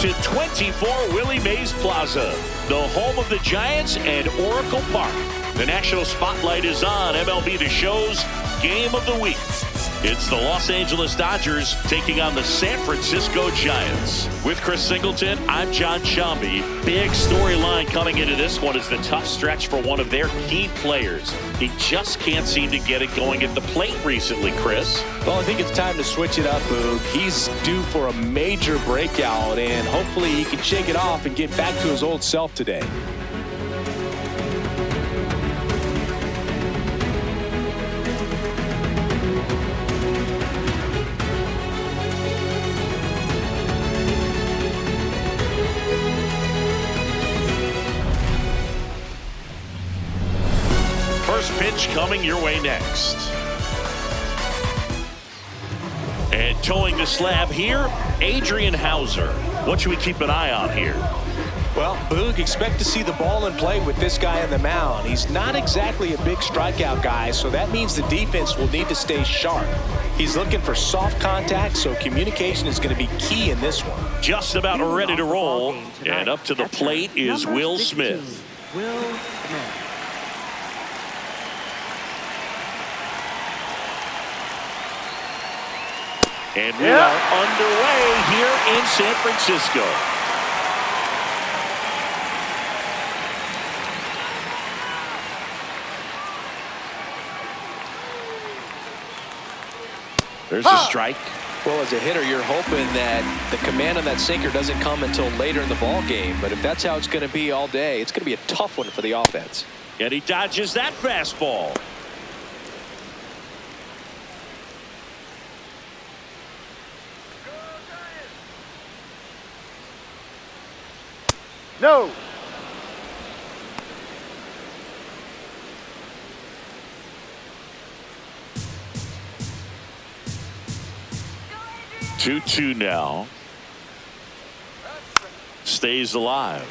to 24 Willie Mays Plaza, the home of the Giants and Oracle Park. The national spotlight is on MLB The Show's Game of the Week. It's the Los Angeles Dodgers taking on the San Francisco Giants. With Chris Singleton, I'm John Shambi. Big storyline coming into this one is the tough stretch for one of their key players. He just can't seem to get it going at the plate recently, Chris. Well, I think it's time to switch it up, Boog. He's due for a major breakout, and hopefully he can shake it off and get back to his old self today. First pitch coming your way next. And towing the slab here, Adrian Hauser. What should we keep an eye on here? Well, Boog, expect to see the ball in play with this guy on the mound. He's not exactly a big strikeout guy, so that means the defense will need to stay sharp. He's looking for soft contact, so communication is going to be key in this one. Just about ready to roll, and up to the plate is Will Smith. Will Smith. And we are underway here in San Francisco. There's a strike. Well, as a hitter, you're hoping that the command on that sinker doesn't come until later in the ball game. But if that's how it's going to be all day, it's going to be a tough one for the offense. And he dodges that fastball. No. Go, 2-2 now. Stays alive.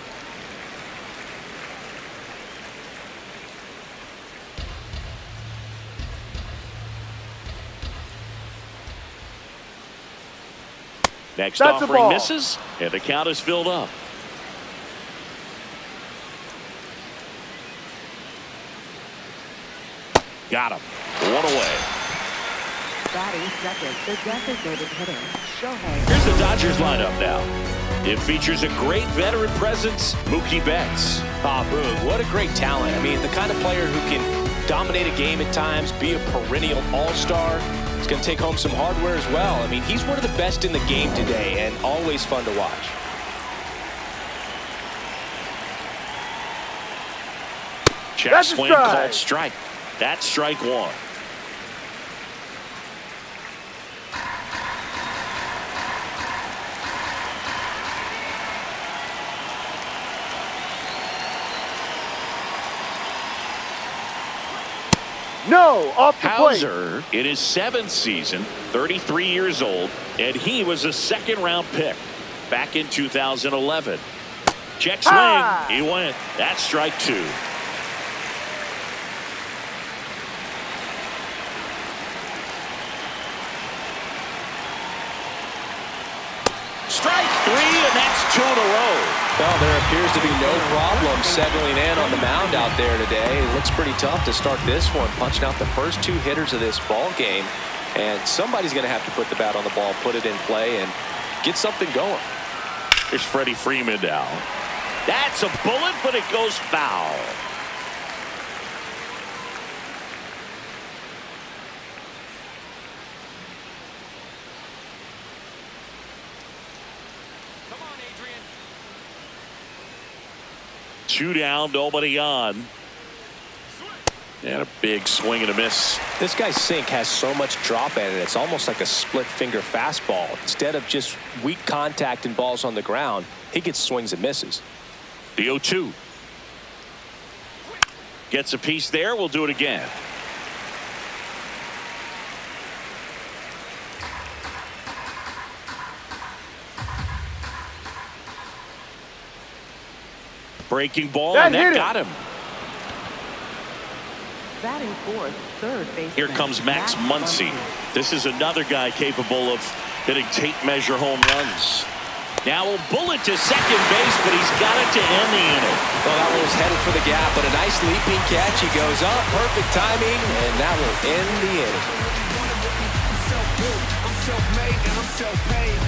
Next offering misses, and the count is filled up. Got him. One away. Batting second, the designated hitter, Shohei. Here's the Dodgers lineup now. It features a great veteran presence, Mookie Betts. Boog, what a great talent. I mean, the kind of player who can dominate a game at times, be a perennial all-star. He's going to take home some hardware as well. I mean, he's one of the best in the game today and always fun to watch. Check swing called strike. That's strike one. No, off the plate. Hauser in his 7th season, 33 years old, and he was a second-round pick back in 2011. Check swing. He went. That's strike two. Strike three, and that's 2 in a row. Well, there appears to be no problem settling in on the mound out there today. It looks pretty tough to start this one, punching out the first 2 hitters of this ball game. And somebody's going to have to put the bat on the ball, put it in play, and get something going. Here's Freddie Freeman now. That's a bullet, but it goes foul. Come on, Adrian. 2 down, nobody on. And a big swing and a miss. This guy's sink has so much drop at it. It's almost like a split finger fastball. Instead of just weak contact and balls on the ground, he gets swings and misses. The 0-2. Gets a piece there. We'll do it again. Breaking ball, and that got him. Batting fourth, third baseman. Here comes Max Muncy. This is another guy capable of hitting tape measure home runs. Now a bullet to second base, but he's got it to end the inning. Well, that one was headed for the gap, but a nice leaping catch. He goes up, perfect timing, and that will end the inning. I'm self-made and I'm self-paid.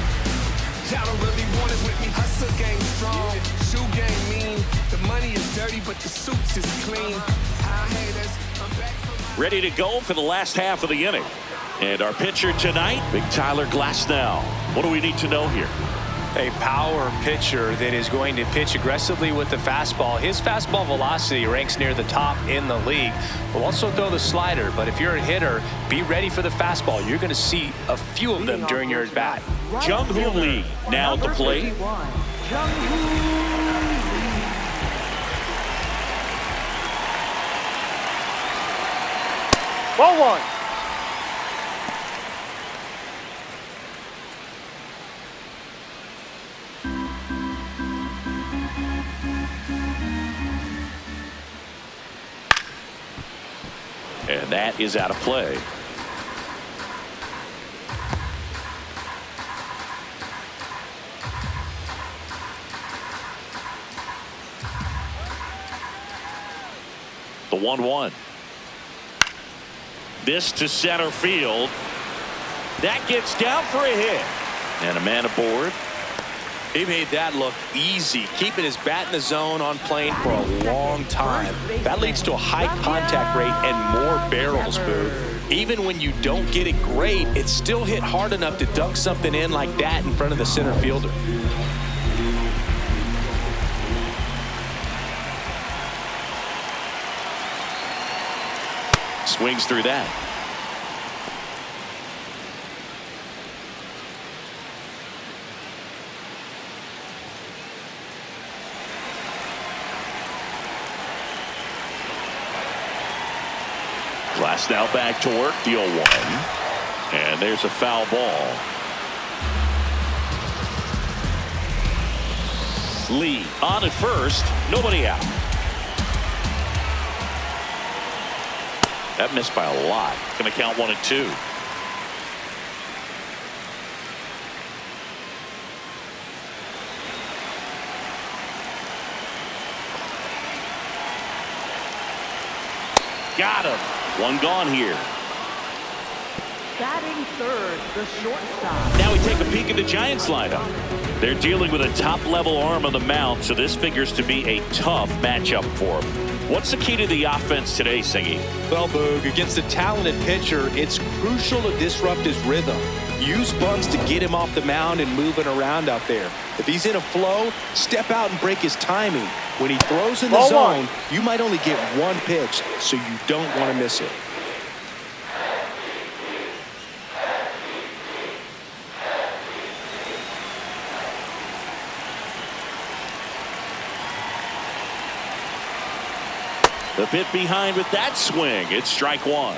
Y'all don't really want it with me. Hustle game strong, shoe game mean. The money is dirty, but the suits is clean. I'm back from my... Ready to go for the last half of the inning. And our pitcher tonight, Big Tyler Glasnow. What do we need to know here? A power pitcher that is going to pitch aggressively with the fastball. His fastball velocity ranks near the top in the league. Will also throw the slider, but if you're a hitter, be ready for the fastball. You're going to see a few of them during your at-bat. Jung-Hoo Lee now at the plate. Ball one. And that is out of play. The 1-1. This to center field. That gets down for a hit. And a man aboard. He made that look easy, keeping his bat in the zone on plane for a long time. That leads to a high contact rate and more barrels, Boo. Even when you don't get it great, it's still hit hard enough to dunk something in like that in front of the center fielder. Swings through that. Glasnow back to work, the 0-1. And there's a foul ball. Lee on at first, nobody out. That missed by a lot. Going to count 1-2. Got him. One gone here. Batting third, the shortstop. Now we take a peek at the Giants lineup. They're dealing with a top-level arm on the mound, so this figures to be a tough matchup for them. What's the key to the offense today, Singy? Well, Boog, against a talented pitcher, it's crucial to disrupt his rhythm. Use bunts to get him off the mound and moving around out there. If he's in a flow, step out and break his timing. When he throws in the zone, you might only get one pitch, so you don't want to miss it. The bit behind with that swing. It's strike one.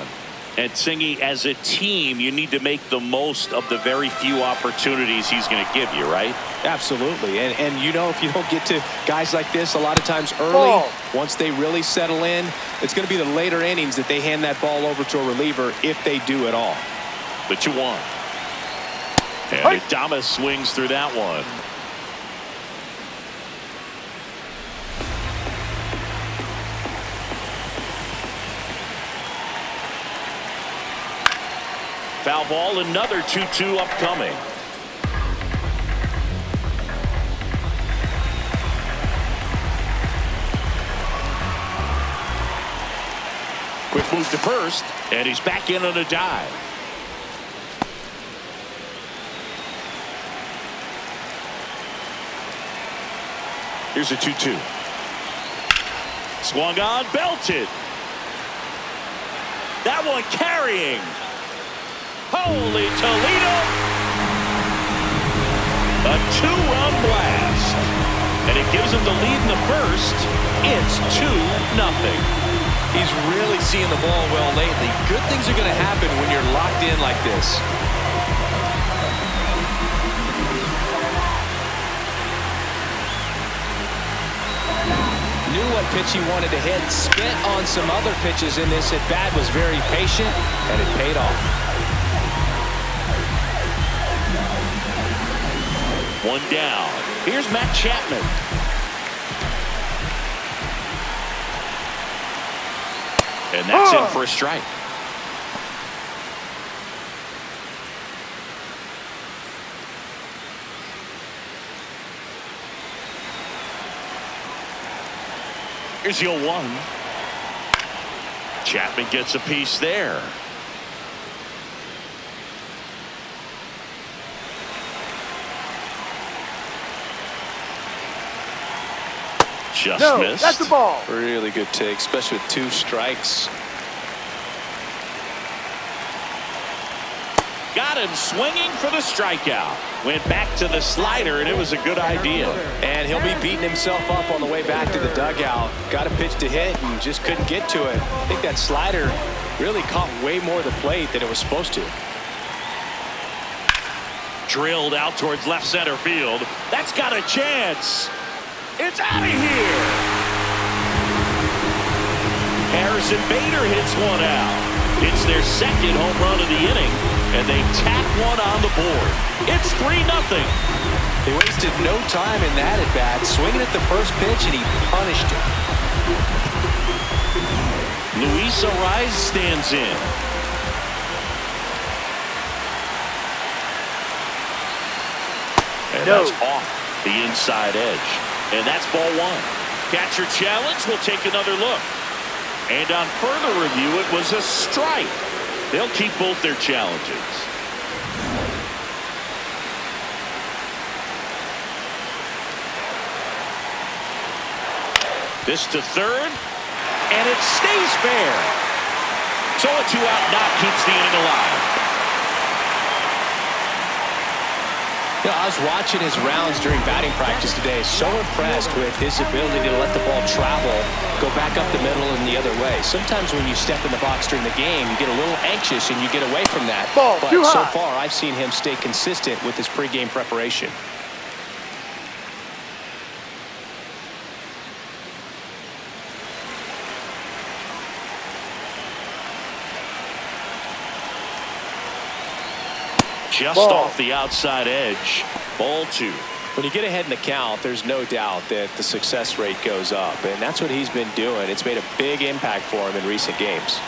And Singy, as a team, you need to make the most of the very few opportunities he's going to give you, right? Absolutely. And you know, if you don't get to guys like this a lot of times early, once they really settle in, it's going to be the later innings that they hand that ball over to a reliever, if they do at all. The 2-1. And Adames swings through that one. Foul ball, another 2-2 upcoming. Quick move to first, and he's back in on a dive. Here's a 2-2. Swung on, belted. That one carrying. Holy Toledo! A two-run blast. And it gives him the lead in the first. It's 2-0. He's really seeing the ball well lately. Good things are going to happen when you're locked in like this. Knew what pitch he wanted to hit. Spent on some other pitches in this at-bat. Was very patient, and it paid off. One down. Here's Matt Chapman. And that's in for a strike. Here's the 0-1. Chapman gets a piece there. Just missed. That's the ball. Really good take, especially with 2 strikes. Got him swinging for the strikeout. Went back to the slider, and it was a good idea. And he'll be beating himself up on the way back to the dugout. Got a pitch to hit and just couldn't get to it. I think that slider really caught way more of the plate than it was supposed to. Drilled out towards left center field. That's got a chance. It's out of here. Harrison Bader hits one out. It's their second home run of the inning, and they tack one on the board. It's 3-0. They wasted no time in that at bat, swinging at the first pitch, and he punished it. Luis Ariz stands in. And that's off the inside edge. And that's ball 1. Catcher challenge. Will take another look. And on further review, it was a strike. They'll keep both their challenges. This to third, and it stays fair. So a 2-out knock keeps the inning alive. You know, I was watching his rounds during batting practice today. So impressed with his ability to let the ball travel, go back up the middle and the other way. Sometimes when you step in the box during the game, you get a little anxious and you get away from that. Ball, but so far, I've seen him stay consistent with his pregame preparation. Just off the outside edge. Ball 2. When you get ahead in the count, there's no doubt that the success rate goes up, and that's what he's been doing. It's made a big impact for him in recent games.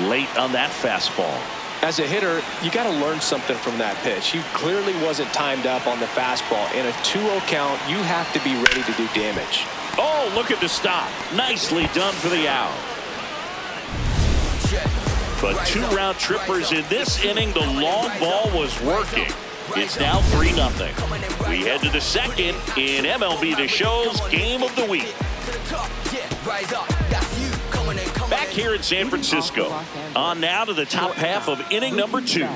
Late on that fastball. As a hitter, you got to learn something from that pitch. He clearly wasn't timed up on the fastball. In a 2-0 count, you have to be ready to do damage. Oh, look at the stop. Nicely done for the out. But 2 round trippers in this inning. The long ball was working. It's now 3-0. We head to the second in MLB The Show's Game of the Week. Back here in San Francisco. On now to the top half of inning number 2.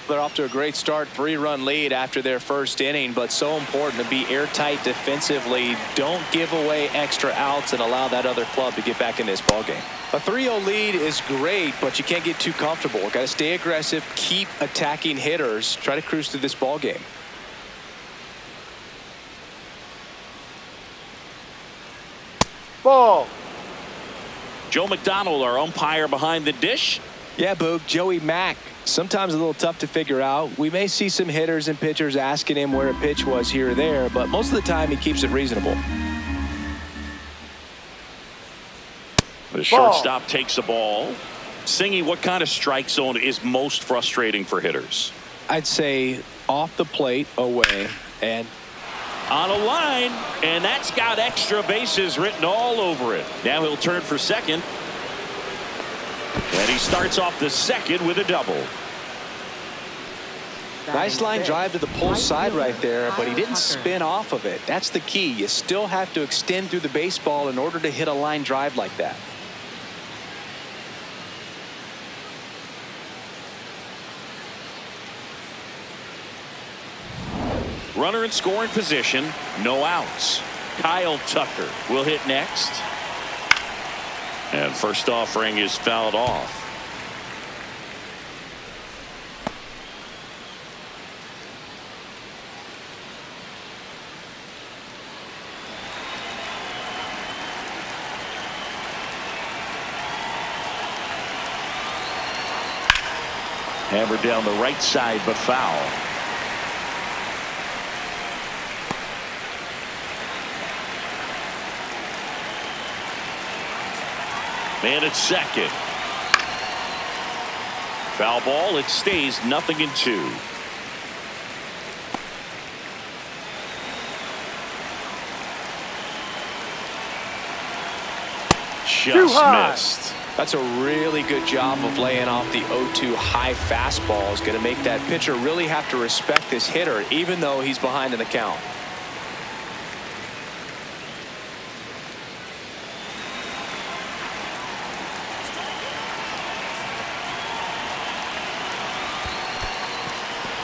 They're off to a great start, 3-run lead after their first inning, but so important to be airtight defensively. Don't give away extra outs and allow that other club to get back in this ballgame. A 3-0 lead is great, but you can't get too comfortable. Got to stay aggressive, keep attacking hitters, try to cruise through this ballgame. Ball. Joe McDonald, our umpire behind the dish. Yeah, Boog, Joey Mack. Sometimes a little tough to figure out. We may see some hitters and pitchers asking him where a pitch was here or there, but most of the time he keeps it reasonable. The shortstop takes the ball. Singy, what kind of strike zone is most frustrating for hitters? I'd say off the plate, away, and on a line, and that's got extra bases written all over it. Now he'll turn for second. And he starts off the second with a double. Nice line drive to the pull side right there, but he didn't spin off of it. That's the key. You still have to extend through the baseball in order to hit a line drive like that. Runner in scoring position, no outs. Kyle Tucker will hit next. And first offering is fouled off. Hammered down the right side, but foul. Man at second. Foul ball. It stays 0-2. Just missed. That's a really good job of laying off the 0-2 high fastball. Is going to make that pitcher really have to respect this hitter, even though he's behind in the count.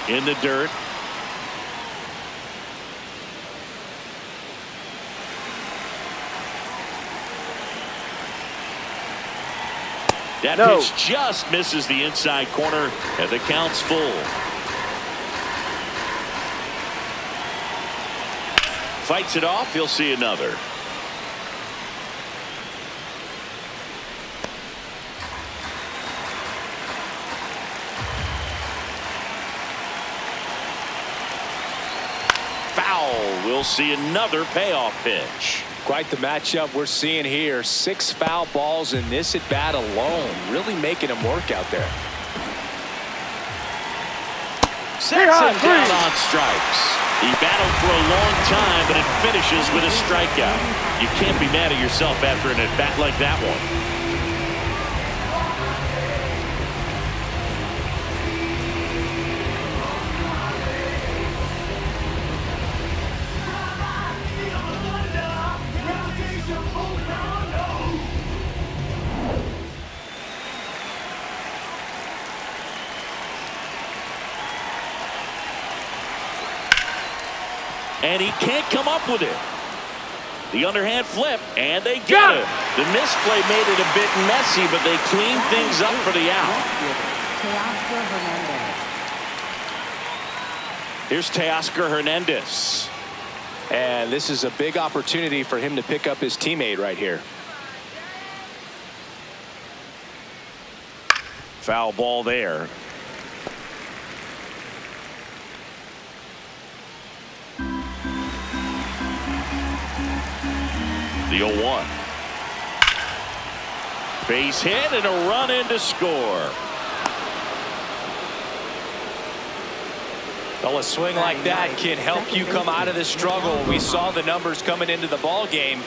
In the dirt. That pitch just misses the inside corner, and the count's full. Fights it off. He'll see another. Foul. We'll see another payoff pitch. Quite the matchup we're seeing here. 6 foul balls in this at bat alone, really making him work out there. Sets him down on strikes. He battled for a long time, but it finishes with a strikeout. You can't be mad at yourself after an at bat like that one. And he can't come up with it. The underhand flip, and they get it. The misplay made it a bit messy, but they cleaned things up for the out. Here's Teoscar Hernandez. And this is a big opportunity for him to pick up his teammate right here. Foul ball there. The 0-1. Base hit and a run in to score. Well, a swing like that can help you come out of the struggle. We saw the numbers coming into the ball game,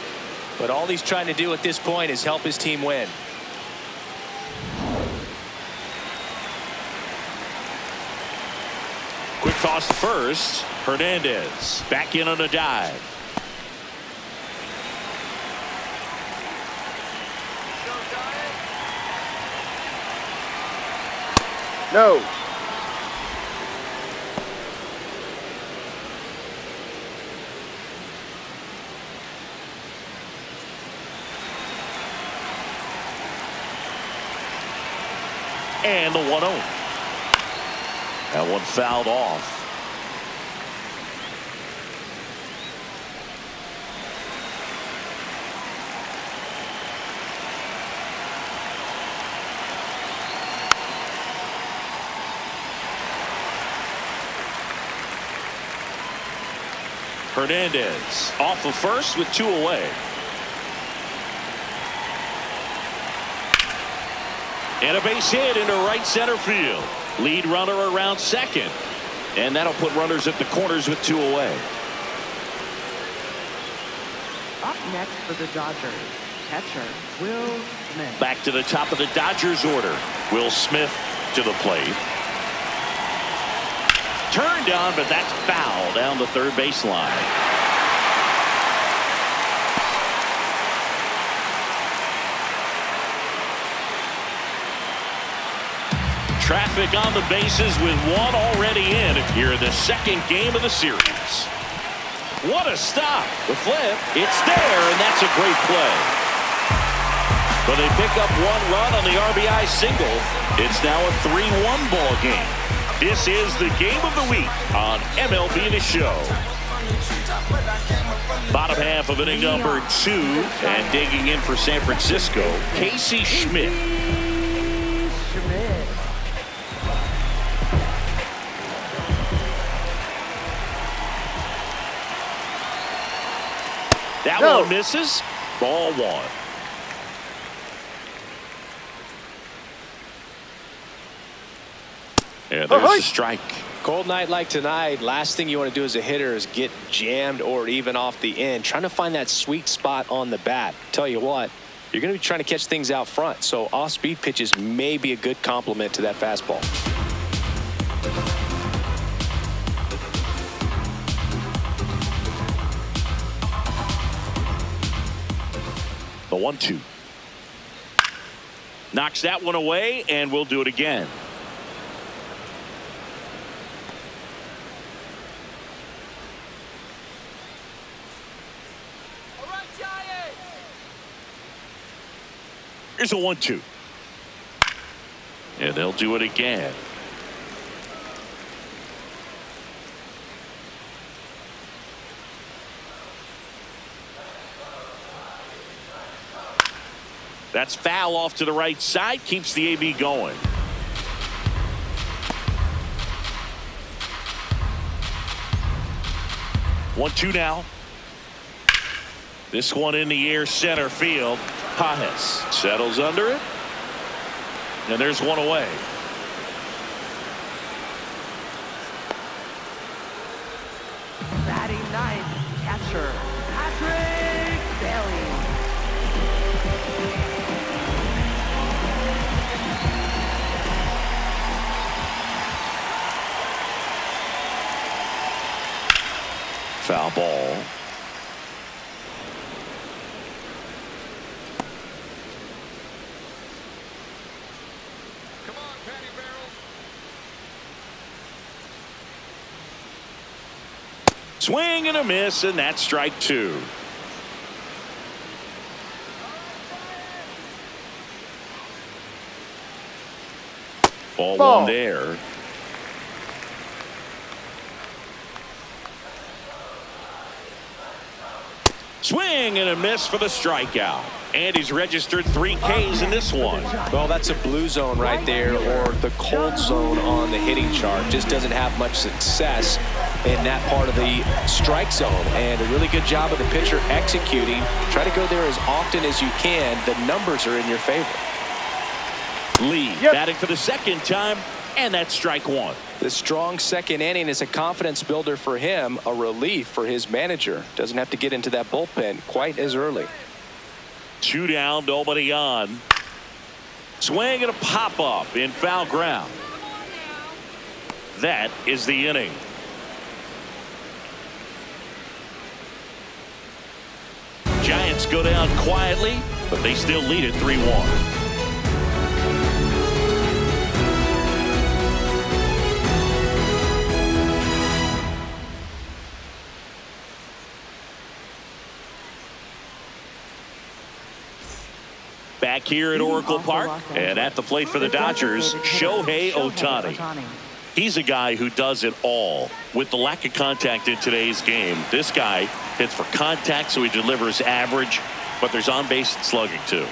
but all he's trying to do at this point is help his team win. Quick toss to first. Hernandez back in on a dive. No. And the 1-0. That one fouled off. Hernandez off of first with 2 away. And a base hit into right center field. Lead runner around second. And that'll put runners at the corners with 2 away. Up next for the Dodgers, catcher Will Smith. Back to the top of the Dodgers order. Will Smith to the plate. Turned on, but that's foul down the third baseline. Traffic on the bases with 1 already in here in the second game of the series. What a stop. The flip. It's there, and that's a great play. But they pick up 1 run on the RBI single. It's now a 3-1 ball game. This is the game of the week on MLB The Show. Bottom half of inning number 2, and digging in for San Francisco, Casey Schmidt. That one misses. Ball 1. And there's the strike. Cold night like tonight, last thing you want to do as a hitter is get jammed or even off the end. Trying to find that sweet spot on the bat. Tell you what, you're going to be trying to catch things out front, so off-speed pitches may be a good complement to that fastball. The 1-2. Knocks that one away, and we'll do it again. Here's a 1-2. And they'll do it again. That's foul off to the right side. Keeps the AB going. 1-2 now. This one in the air, center field. Pajes settles under it. And there's one away. Batting ninth, catcher Patrick Bailey. Foul ball. Swing and a miss, and that's strike two. Ball one there. Swing and a miss for the strikeout. And he's registered 3 Ks in this one. Well, that's a blue zone right there, or the cold zone on the hitting chart. Just doesn't have much success in that part of the strike zone. And a really good job of the pitcher executing. Try to go there as often as you can. The numbers are in your favor. Lee batting for the second time, and that's strike one. The strong second inning is a confidence builder for him, a relief for his manager. Doesn't have to get into that bullpen quite as early. 2 down, nobody on. Swing and a pop-up in foul ground. That is the inning. Giants go down quietly, but they still lead it 3-1. Back here at Oracle Park, and at the plate for the Dodgers, Shohei Ohtani. He's a guy who does it all. With the lack of contact in today's game, this guy hits for contact, so he delivers average, but there's on-base slugging too.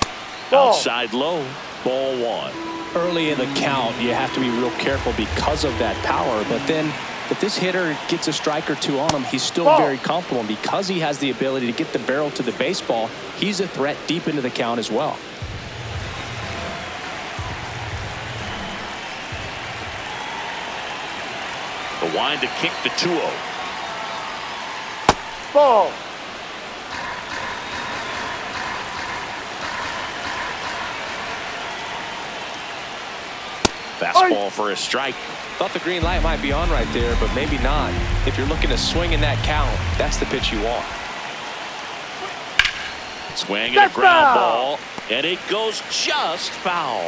Outside low, ball one. Early in the count, you have to be real careful because of that power, but then if this hitter gets a strike or two on him, he's still very comfortable. And because he has the ability to get the barrel to the baseball, he's a threat deep into the count as well. The wind to kick the 2-0. Ball. Fastball for a strike. Thought the green light might be on right there, but maybe not. If you're looking to swing in that count, that's the pitch you want. Swing and a ground ball, and it goes just foul.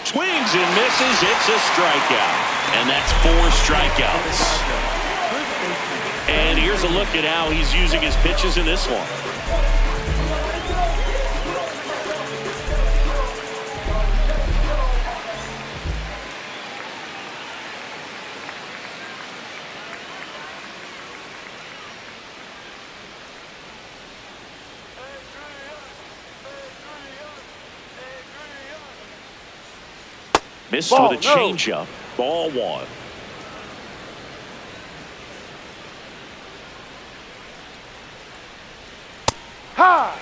Swings and misses. It's a strikeout. And that's 4 strikeouts. And here's a look at how he's using his pitches in this one. Missed with a changeup. Ball one. High.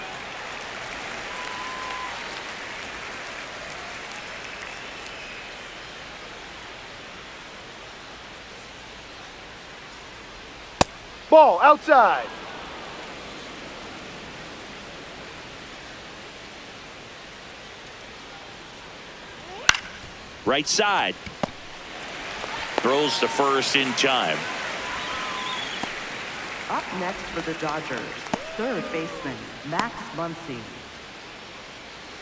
Ball outside. Right side. Throws to first in time. Up next for the Dodgers, third baseman, Max Muncy.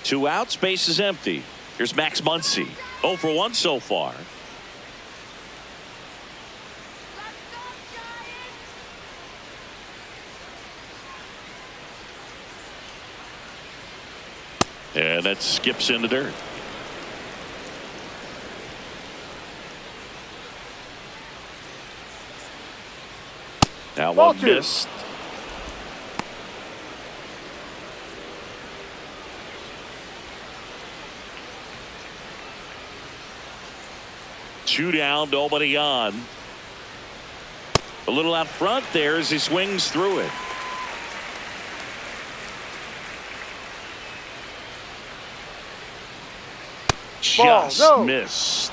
2 outs, base is empty. Here's Max Muncy. 0 for 1 so far. And that skips in the dirt. Now Ball one 2. missed. Two down, nobody on. A little out front there as he swings through it. Ball, Just no. missed.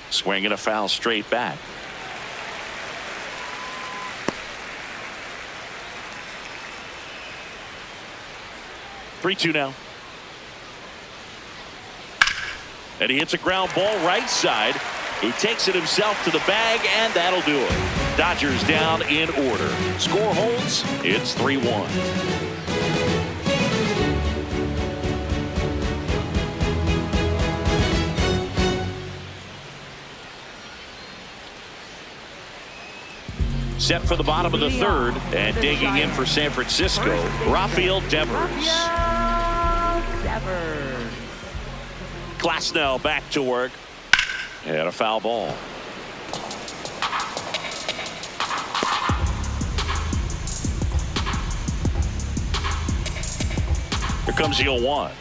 Swinging a foul straight back. Three-two now. And he hits a ground ball right side. He takes it himself to the bag, and that'll do it. Dodgers down in order. Score holds. It's 3-1. Set for the bottom of the third, and digging in for San Francisco, Rafael Devers. Glasnow back to work. And a foul ball. Here comes the 0-1.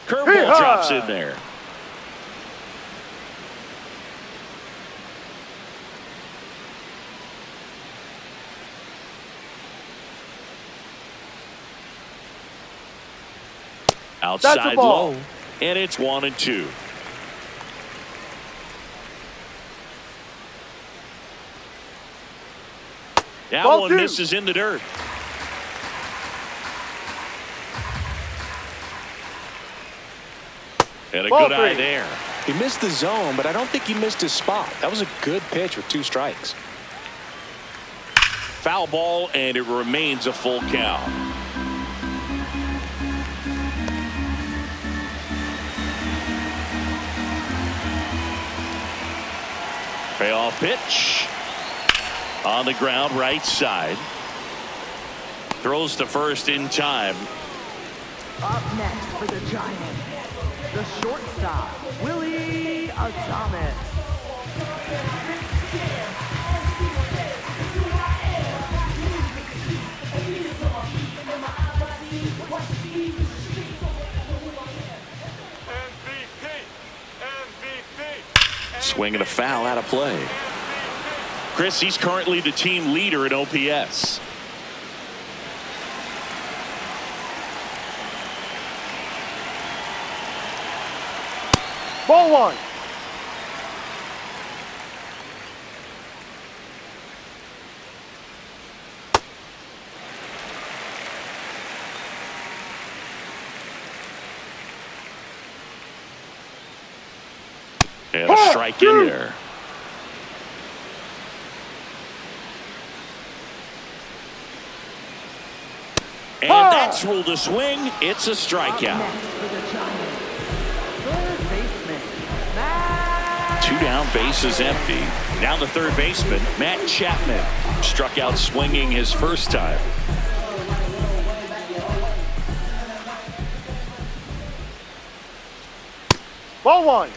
Curveball drops in there. Outside low, and it's 1-2. That Ball one 2. misses in the dirt. And a Ball good eye 3. there. He missed the zone, but I don't think he missed his spot. That was a good pitch with 2 strikes. Foul ball, and it remains a full count. Payoff pitch. On the ground, right side. Throws to first in time. Up next for the Giants, the shortstop, Willie Adames. Swinging a foul out of play. Chris, he's currently the team leader in OPS. Ball 1. And a strike in there. And that's ruled a swing. It's a strikeout. Next for the Giants, third baseman, Matt. 2 down, base is empty. Down the third baseman, Matt Chapman. Struck out swinging his first time. Ball 1.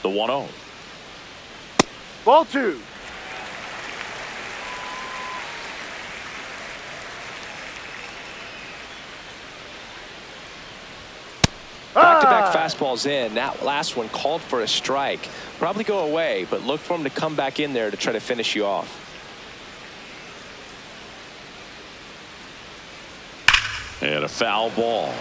The 1-0. Ball 2. Back-to-back fastballs in. That last one called for a strike. Probably go away, but look for him to come back in there to try to finish you off. And a foul ball.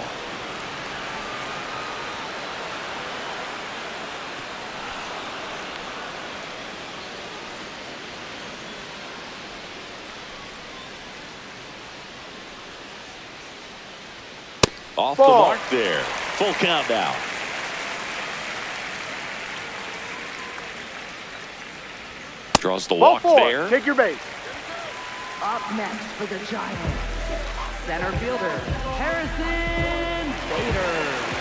Off the Ball. mark there. Full count now. Draws the Ball walk 4. there. Take your base. Up next for the Giants, center fielder, Harrison Bader.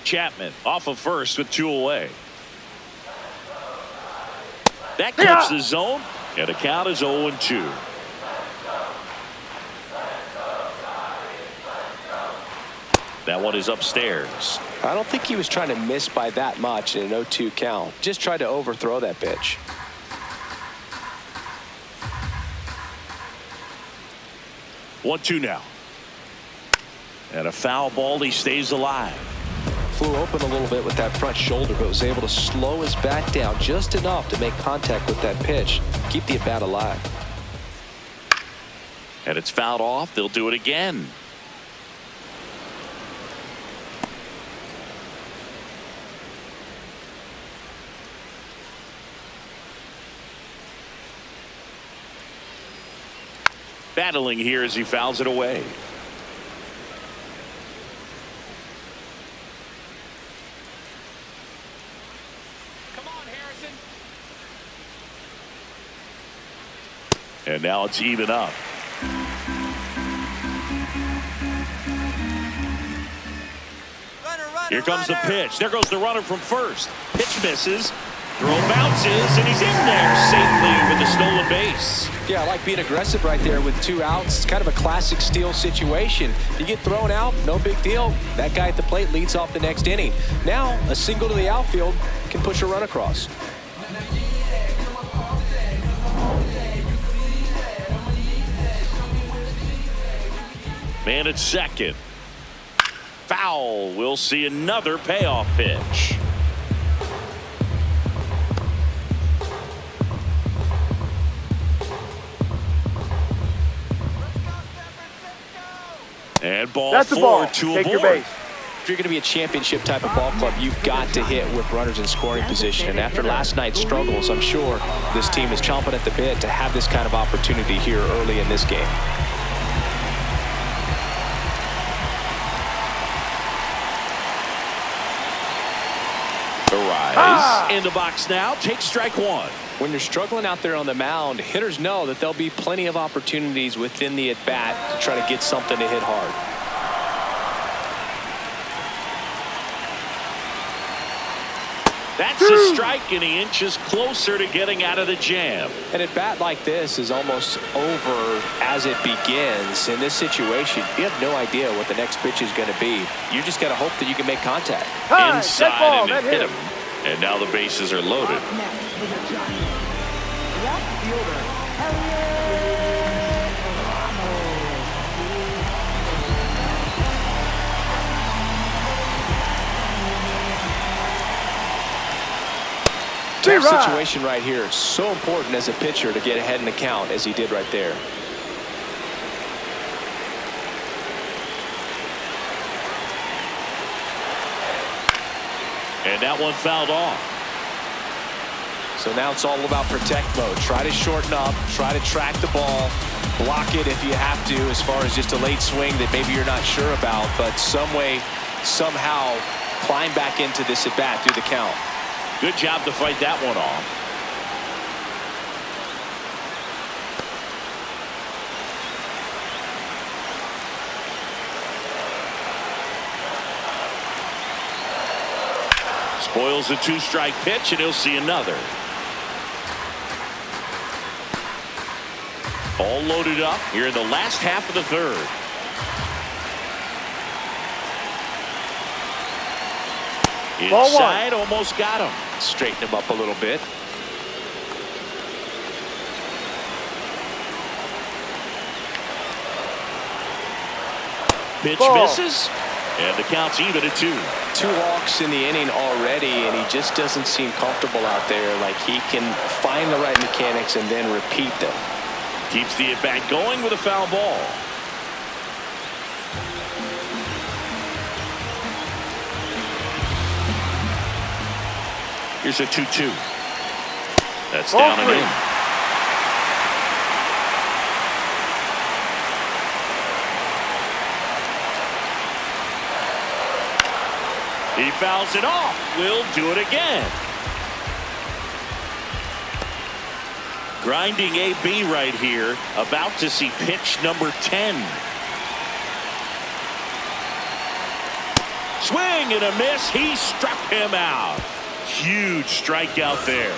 Chapman off of first with 2 away. That clips the zone, and the count is 0-2. That one is upstairs. I don't think he was trying to miss by that much in an 0-2 count. Just tried to overthrow that pitch. One, 2 now. And a foul ball. He stays alive. Flew open a little bit with that front shoulder, but was able to slow his bat down just enough to make contact with that pitch. Keep the at-bat alive. And it's fouled off. They'll do it again. Battling here as he fouls it away. And now it's even up. Here comes the pitch. There goes the runner from first. Pitch misses. Throw bounces, and he's in there safely with the stolen base. Yeah, I like being aggressive right there with 2 outs. It's kind of a classic steal situation. You get thrown out, no big deal. That guy at the plate leads off the next inning. Now, a single to the outfield can push a run across. Man at second. Foul. We'll see another payoff pitch. And ball That's the 4, ball. 2 Take your aboard. base. If you're going to be a championship type of ball club, you've got to hit with runners in scoring position. And after last night's struggles, I'm sure this team is chomping at the bit to have this kind of opportunity here early in this game. The rise in the box now. Take strike 1. When you're struggling out there on the mound, hitters know that there'll be plenty of opportunities within the at-bat to try to get something to hit hard. That's a strike, and he inches closer to getting out of the jam. An at-bat like this is almost over as it begins. In this situation, you have no idea what the next pitch is going to be. You just got to hope that you can make contact. High, Inside, that ball, and that it hit hit him. And now the bases are loaded. Up next for the Giants, left fielder, Harriet Tough situation right here. It's so important as a pitcher to get ahead in the count as he did right there. And that one fouled off. So now it's all about protect mode. Try to shorten up, try to track the ball, block it if you have to, as far as just a late swing that maybe you're not sure about, but some way, somehow climb back into this at bat through the count. Good job to fight that one off. Spoils a two-strike pitch, and he'll see another. All loaded up here in the last half of the third. Inside, almost got him. Straighten him up a little bit. Pitch misses, and the count's even at 2. 2 walks in the inning already, and he just doesn't seem comfortable out there. Like he can find the right mechanics and then repeat them. Keeps the at-bat going with a foul ball. Here's a 2-2. That's down and in. He fouls it off. We'll do it again. Grinding AB right here. About to see pitch number 10. Swing and a miss. He struck him out. Huge strikeout there.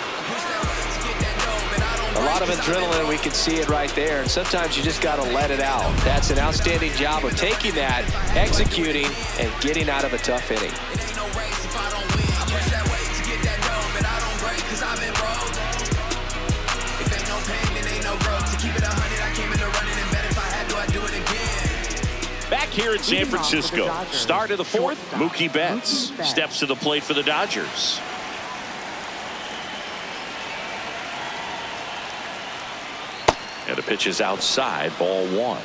A lot of adrenaline. We can see it right there. And sometimes you just got to let it out. That's an outstanding job of taking that, executing, and getting out of a tough inning. Back here in San Francisco, start of the fourth, Mookie Betts steps to the plate for the Dodgers. And the pitch is outside, ball 1.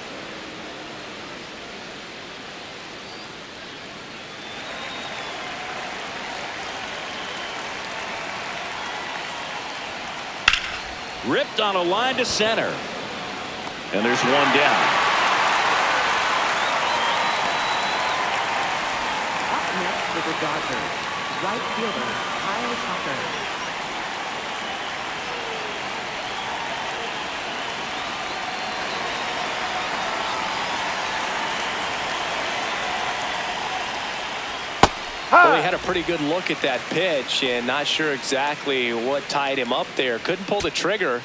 Ripped on a line to center. And there's one down. Up next for the Dodgers, right fielder Kyle Tucker. Well, he had a pretty good look at that pitch and not sure exactly what tied him up there. Couldn't pull the trigger,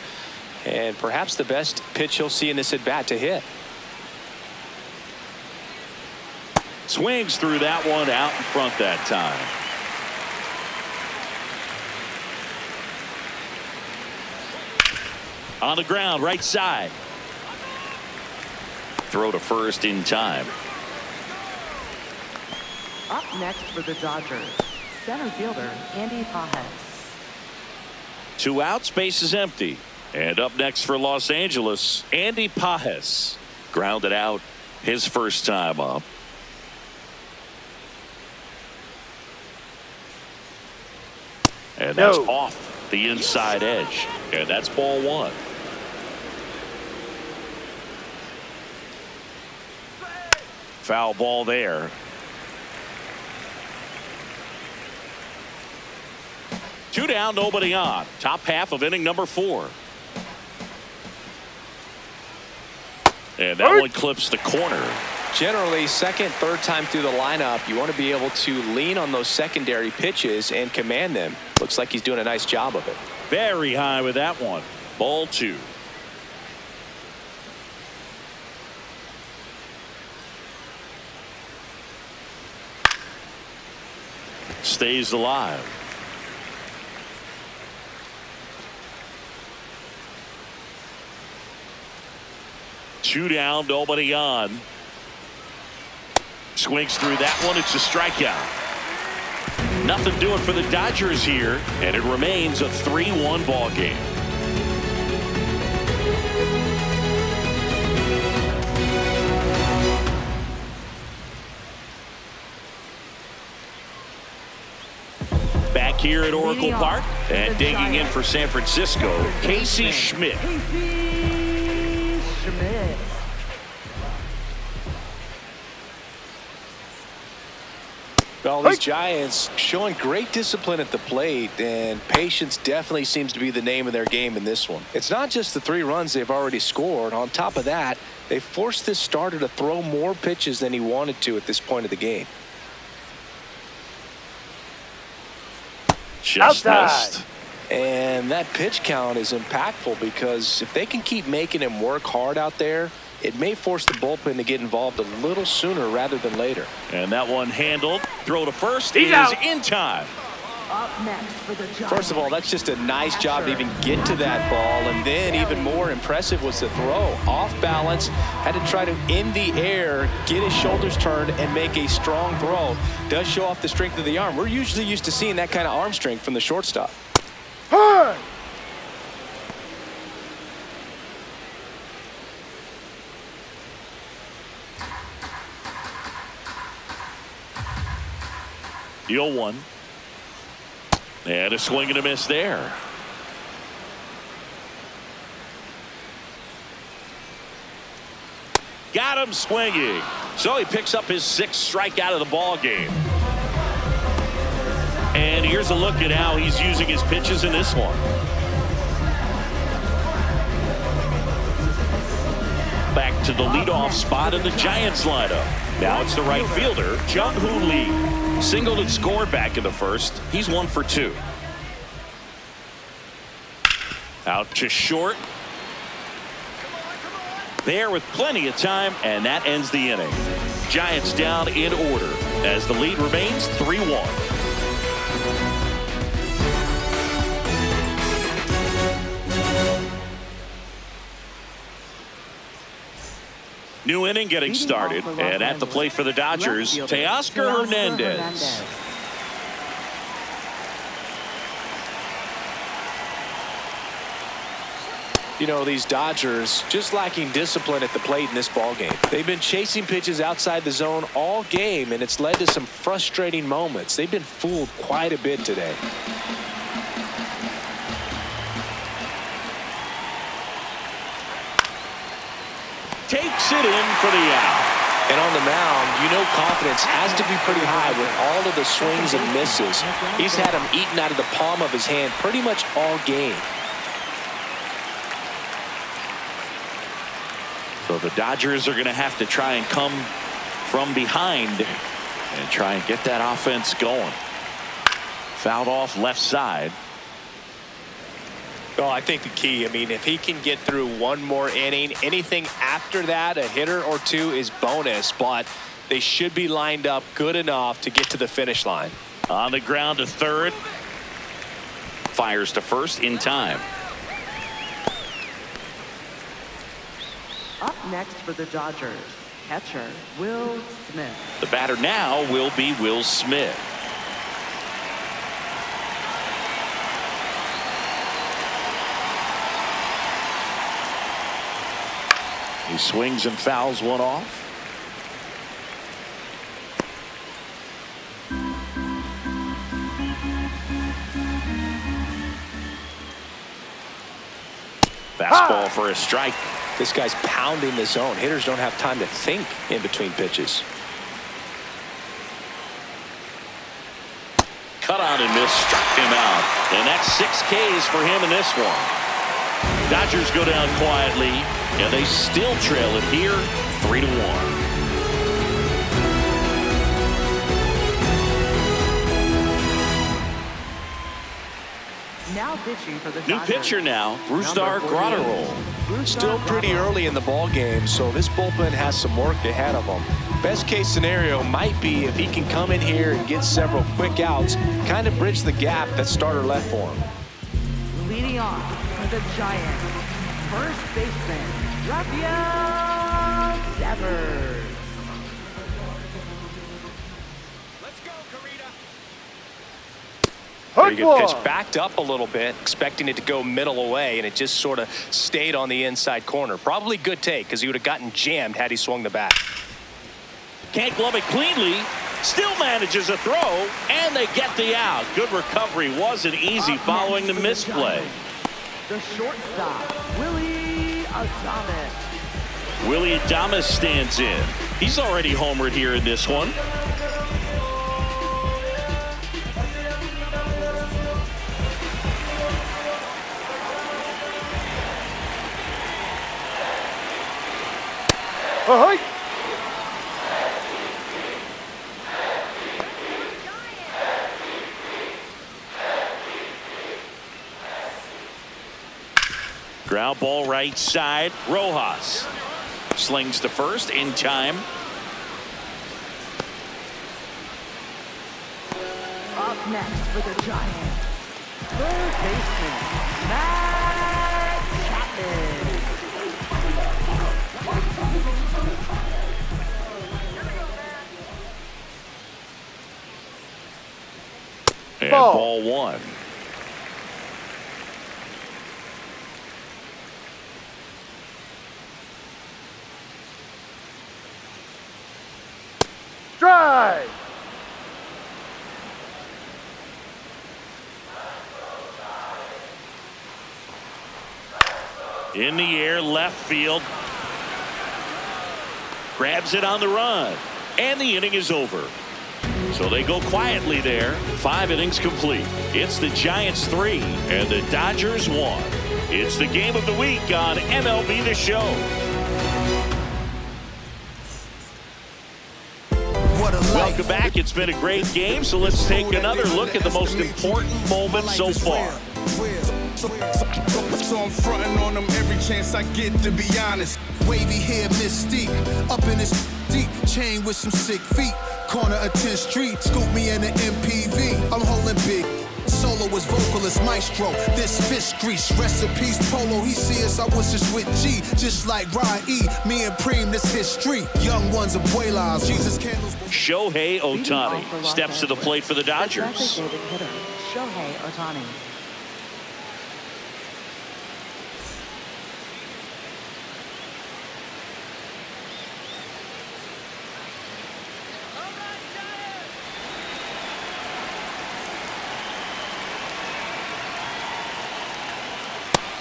and perhaps the best pitch he'll see in this at bat to hit. Swings through that one out in front that time. On the ground, right side. Throw to first in time. Up next for the Dodgers, center fielder Andy Pajes. 2 outs, base is empty. And up next for Los Angeles, Andy Pajes. Grounded out his first time up. And that's off the inside edge. And that's ball 1. Foul ball there. 2 down, nobody on. Top half of inning number 4. And that one clips the corner. Generally, second, third time through the lineup, you want to be able to lean on those secondary pitches and command them. Looks like he's doing a nice job of it. Very high with that one. Ball 2. Stays alive. Two down, nobody on. Swings through that one. It's a strikeout. Nothing doing for the Dodgers here, and it remains a 3-1 ball game. Back here at Oracle Park, and digging in for San Francisco, Casey Schmidt. Well, these Giants showing great discipline at the plate, and patience definitely seems to be the name of their game in this one. It's not just the 3 runs they've already scored. On top of that, they forced this starter to throw more pitches than he wanted to at this point of the game. Just Outside. missed. And that pitch count is impactful because if they can keep making him work hard out there, it may force the bullpen to get involved a little sooner rather than later. And that one handled. Throw to first He's is out. in time. Up next for the Giants. First of all, that's just a nice job to even get to that ball. And then even more impressive was the throw. Off balance, had to try to, in the air, get his shoulders turned and make a strong throw. Does show off the strength of the arm. We're usually used to seeing that kind of arm strength from the shortstop. Hey! The 0-1. And a swing and a miss there. Got him swinging. So he picks up his 6th strikeout of the ball game. And here's a look at how he's using his pitches in this one. Back to the leadoff spot in the Giants lineup. Now it's the right fielder, Jung-Hoo Lee. Singled and scored back in the first. He's 1 for 2. Out to short. There with plenty of time, and that ends the inning. Giants down in order as the lead remains 3-1. New inning getting started, and at the plate for the Dodgers, Teoscar Hernandez. You know, these Dodgers just lacking discipline at the plate in this ball game. They've been chasing pitches outside the zone all game, and it's led to some frustrating moments. They've been fooled quite a bit today. Takes it in for the out. And on the mound, you know confidence has to be pretty high with all of the swings and misses. He's had them eaten out of the palm of his hand pretty much all game. So the Dodgers are going to have to try and come from behind and try and get that offense going. Fouled off left side. Well, I think the key, I mean, if he can get through one more inning, anything after that, a hitter or two is bonus, but they should be lined up good enough to get to the finish line. On the ground to third. Fires to first in time. Up next for the Dodgers, catcher Will Smith. The batter now will be Will Smith. He swings and fouls one off. Fastball for a strike. This guy's pounding the zone. Hitters don't have time to think in between pitches. Cut out and miss, struck him out. And that's 6 Ks for him in this one. Dodgers go down quietly, and they still trail it here 3-1. Now pitching for the New Dodgers. pitcher now, Brusdar Graterol. Still pretty early in the ball game, so this bullpen has some work ahead of them. Best case scenario might be if he can come in here and get several quick outs, kind of bridge the gap that starter left for him. Leading off for the Giants, first baseman Rafael Devers. Very Hit good pitch. one. Backed up a little bit, expecting it to go middle away, and it just sort of stayed on the inside corner. Probably good take, because he would have gotten jammed had he swung the bat. Can't glove it cleanly. Still manages a throw, and they get the out. Good recovery. Wasn't easy following the misplay. The shortstop, Willie Adames. Willie Adames stands in. He's already homered here in this one. Ahoy! Ground ball right side. Rojas slings to first in time. Up next for the Giants, third baseman, Matt Chapman. And Ball. ball one. Drive. In the air, left field. Grabs it on the run. And the inning is over. So they go quietly there. 5 innings complete. It's the Giants 3 and the Dodgers 1. It's the game of the week on MLB The Show. Welcome back. It's been a great game, so let's take another look at the most important moment so far. So I'm fronting on them every chance I get, to be honest. Wavy hair, mystique, up in his deep chain with some sick feet. Corner of 10th Street, scoop me in an MPV. I'm holding big. Soloist, vocalist, maestro. This fish grease, recipes, polo. He see us, I was just with G, just like Ryan E. Me and Preem, this history. Young ones, abuelas, Jesus candles. Shohei Ohtani steps to the plate for the Dodgers. Designated hitter, Shohei Ohtani.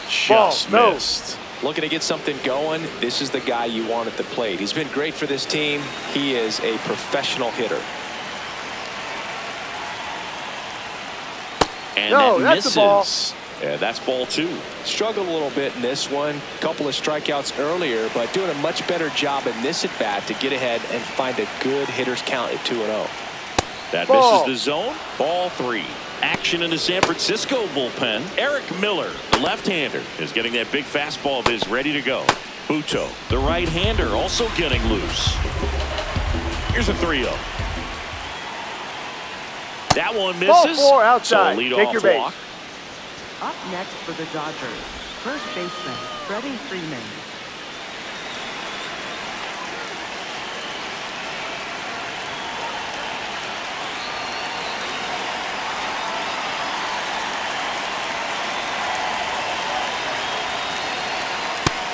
Just Ball, no. missed. Looking to get something going. This is the guy you want at the plate. He's been great for this team. He is a professional hitter. And No, that that's a ball. misses. Yeah, that's ball 2. Struggled a little bit in this one. Couple of strikeouts earlier, but doing a much better job in this at bat to get ahead and find a good hitter's count at 2-0. That Ball. misses the zone. Ball 3. Action in the San Francisco bullpen. Eric Miller, the left-hander, is getting that big fastball of his ready to go. Buto, the right-hander, also getting loose. Here's a 3-0. That one misses. Ball 4 outside. So lead Take off your base. walk. Up next for the Dodgers, first baseman, Freddie Freeman.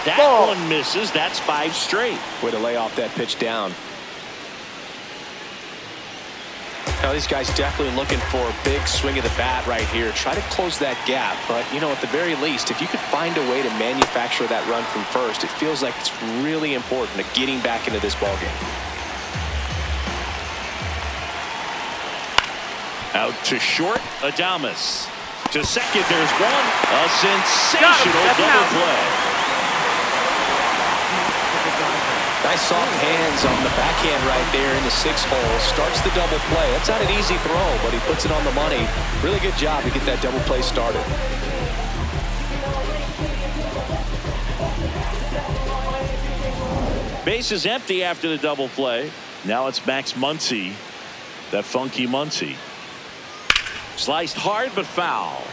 That Ball. one misses. That's 5 straight. Way to lay off that pitch down. Now these guys definitely looking for a big swing of the bat right here. Try to close that gap, but you know, at the very least, if you could find a way to manufacture that run from first, it feels like it's really important to getting back into this ballgame. Out to short, Adames. To second, there's one. A sensational That's double out. play. Nice soft hands on the backhand right there in the 6th hole. Starts the double play. That's not an easy throw, but he puts it on the money. Really good job to get that double play started. Base is empty after the double play. Now it's Max Muncy. That funky Muncy. Sliced hard but foul.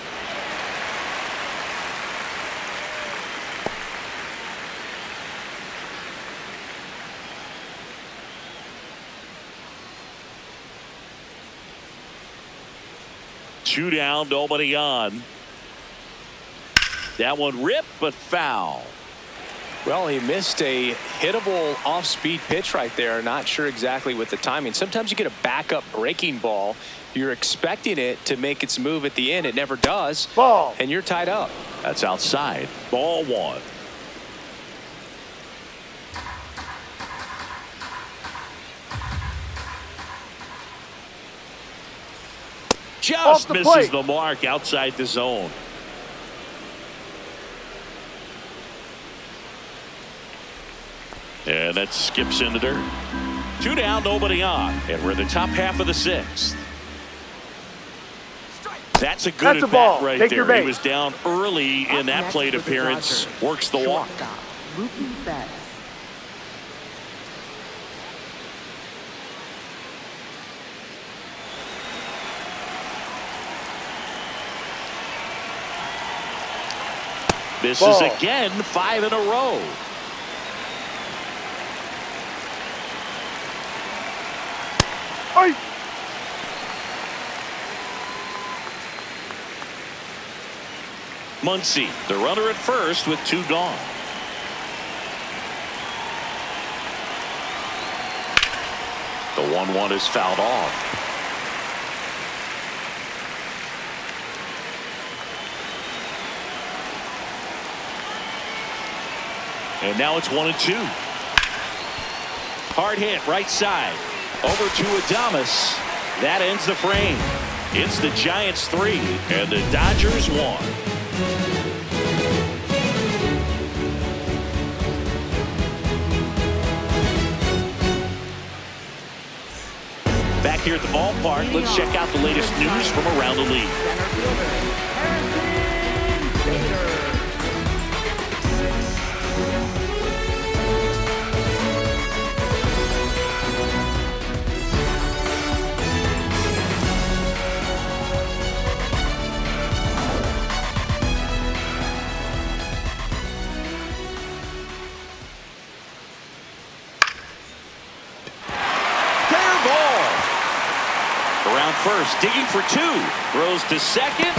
Two down, nobody on. That one ripped but foul. Well, he missed a hittable off-speed pitch right there. Not sure exactly with the timing. Sometimes you get a backup breaking ball. You're expecting it to make its move at the end. It never does. Ball. And you're tied up. That's outside. Ball 1. Off Just the misses plate. the mark outside the zone. And that skips into dirt. 2 down, nobody on. And we're in the top half of the 6th. That's a good That's a at bat ball. right Take your there. He base. was down early in Up that next plate for the appearance. Dodgers, Works the walk. shortstop, Mookie Betts. Misses Ball. again, 5 in a row. Oi. Muncy, the runner at first with 2 gone. The 1-1 is fouled off. And now it's 1-2. Hard hit right side. Over to Adames. That ends the frame. It's the Giants 3 and the Dodgers 1. Back here at the ballpark, let's check out the latest news from around the league. Center fielder, Harrison Bader. Around first, digging for 2, throws to second,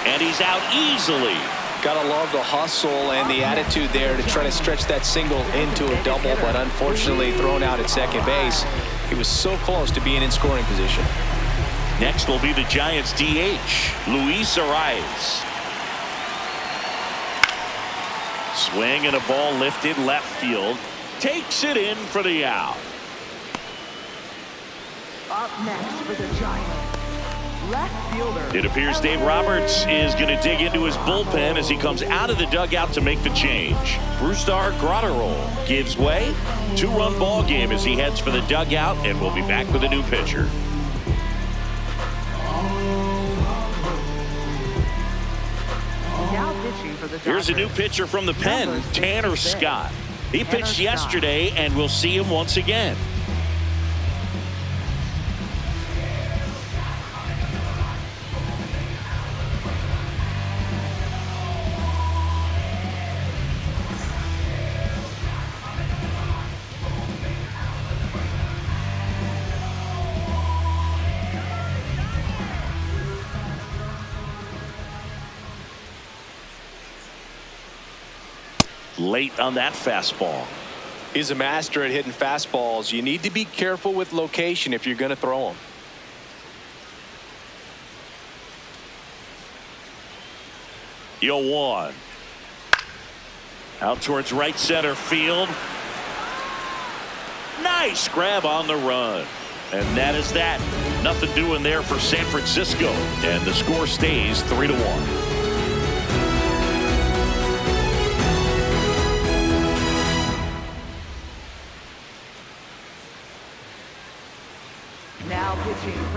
and he's out easily. Gotta love the hustle and the attitude there to try to stretch that single into a double, but unfortunately thrown out at second base. He was so close to being in scoring position. Next will be the Giants DH, Luis Arias. Swing and a ball lifted left field. Takes it in for the out. Up next for the Giants, left fielder. It appears Dave Roberts is going to dig into his bullpen as he comes out of the dugout to make the change. Brusdar Graterol gives way. 2-run ball game as he heads for the dugout, and we'll be back with a new pitcher. Now pitching for the Dodgers. Here's a new pitcher from the pen, Tanner Scott. He pitched yesterday, and we'll see him once again. Late on that fastball. He's a master at hitting fastballs. You need to be careful with location if you're going to throw them. Yo, 1. Out towards right center field. Nice grab on the run. And that is that. Nothing doing there for San Francisco. And the score stays 3-1.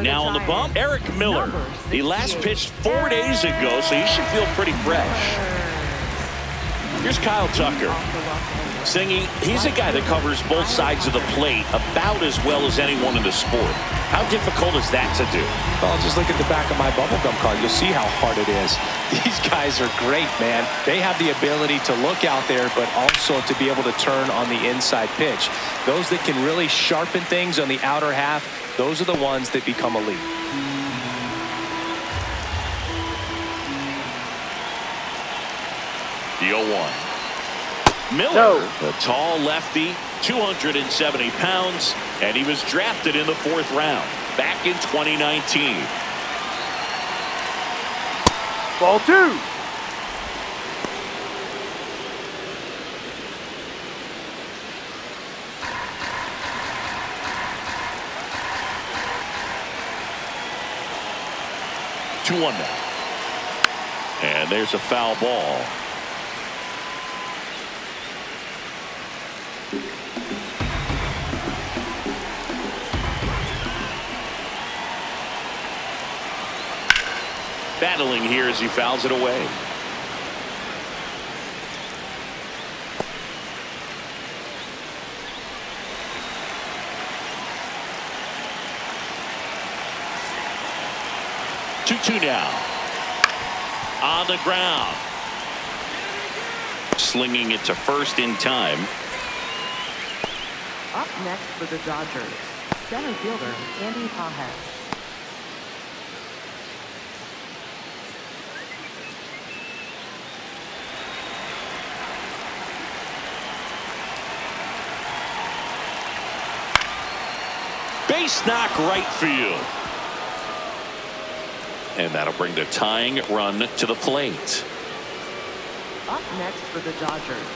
Now on the bump, Eric Miller. He last pitched 4 days ago, so he should feel pretty fresh. Here's Kyle Tucker singing. He's a guy that covers both sides of the plate about as well as anyone in the sport. How difficult is that to do? Well, just look at the back of my bubblegum card. You'll see how hard it is. These guys are great, man. They have the ability to look out there, but also to be able to turn on the inside pitch. Those that can really sharpen things on the outer half, those are the ones that become elite. The 0-1. Miller, No. a tall lefty, 270 pounds, and he was drafted in the 4th round back in 2019. Ball 2. Two-1 now. And there's a foul ball. battling here as he fouls it away. Two now. On the ground. Slinging it to first in time. Up next for the Dodgers, center fielder Andy Pajes. Base knock right field. And that'll bring the tying run to the plate. Up next for the Dodgers,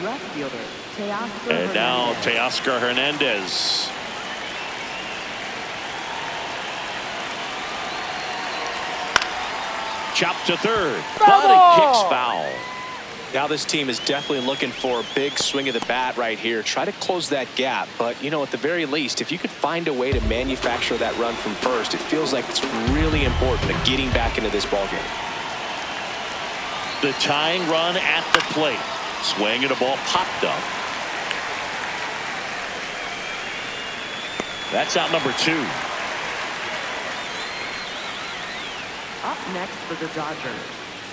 left fielder Teoscar And now Hernandez. Teoscar Hernandez. Chop to third, but it kicks foul. Now this team is definitely looking for a big swing of the bat right here. Try to close that gap. But, you know, at the very least, if you could find a way to manufacture that run from first, it feels like it's really important to getting back into this ballgame. The tying run at the plate. Swing and a ball popped up. That's out number 2. Up next for the Dodgers,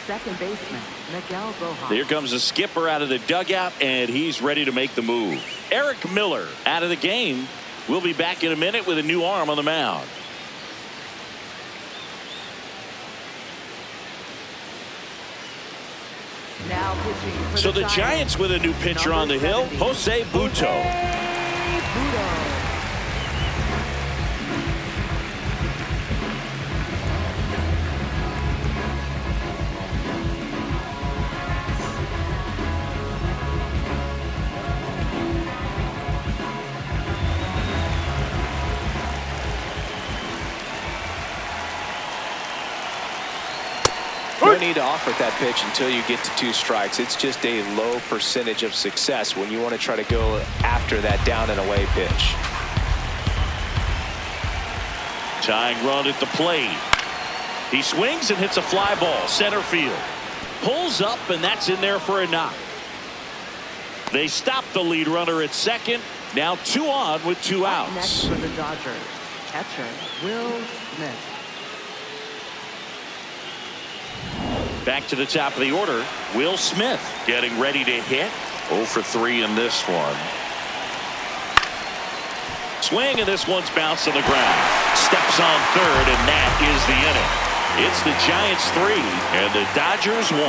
second baseman Miguel Rojas. Here comes the skipper out of the dugout, and he's ready to make the move. Eric Miller out of the game. We'll be back in a minute with a new arm on the mound. Now pitching for So the Giants with a new pitcher on the hill, Jose Butto. Butto. No need to offer that pitch until you get to 2 strikes. It's just a low percentage of success when you want to try to go after that down and away pitch. Tying run at the plate. He swings and hits a fly ball center field. Pulls up, and that's in there for a knock. They stop the lead runner at second. Now 2 on with 2 Up next outs. for the Dodgers, catcher Will Smith. Back to the top of the order, Will Smith getting ready to hit. 0 for 3 in this one. Swing, and this one's bounced on the ground. Steps on third, and that is the inning. It's the Giants 3 and the Dodgers 1.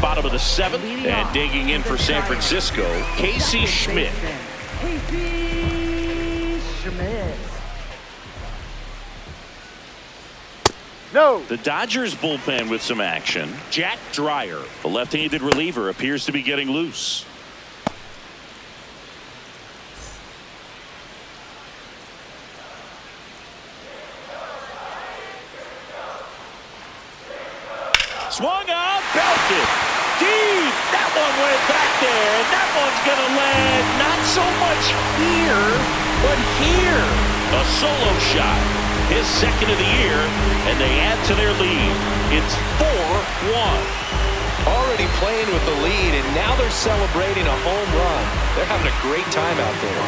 Bottom of the 7th, and digging in for San Francisco, Casey Schmidt. Casey Schmidt. No. The Dodgers bullpen with some action. Jack Dreyer, the left-handed reliever, appears to be getting loose. Swung out, belted. Deep. That one went back there, and that one's going to land not so much here, but here. A solo shot. His second of the year, and they add to their lead. It's 4-1. Already playing with the lead, and now they're celebrating a home run. They're having a great time out there.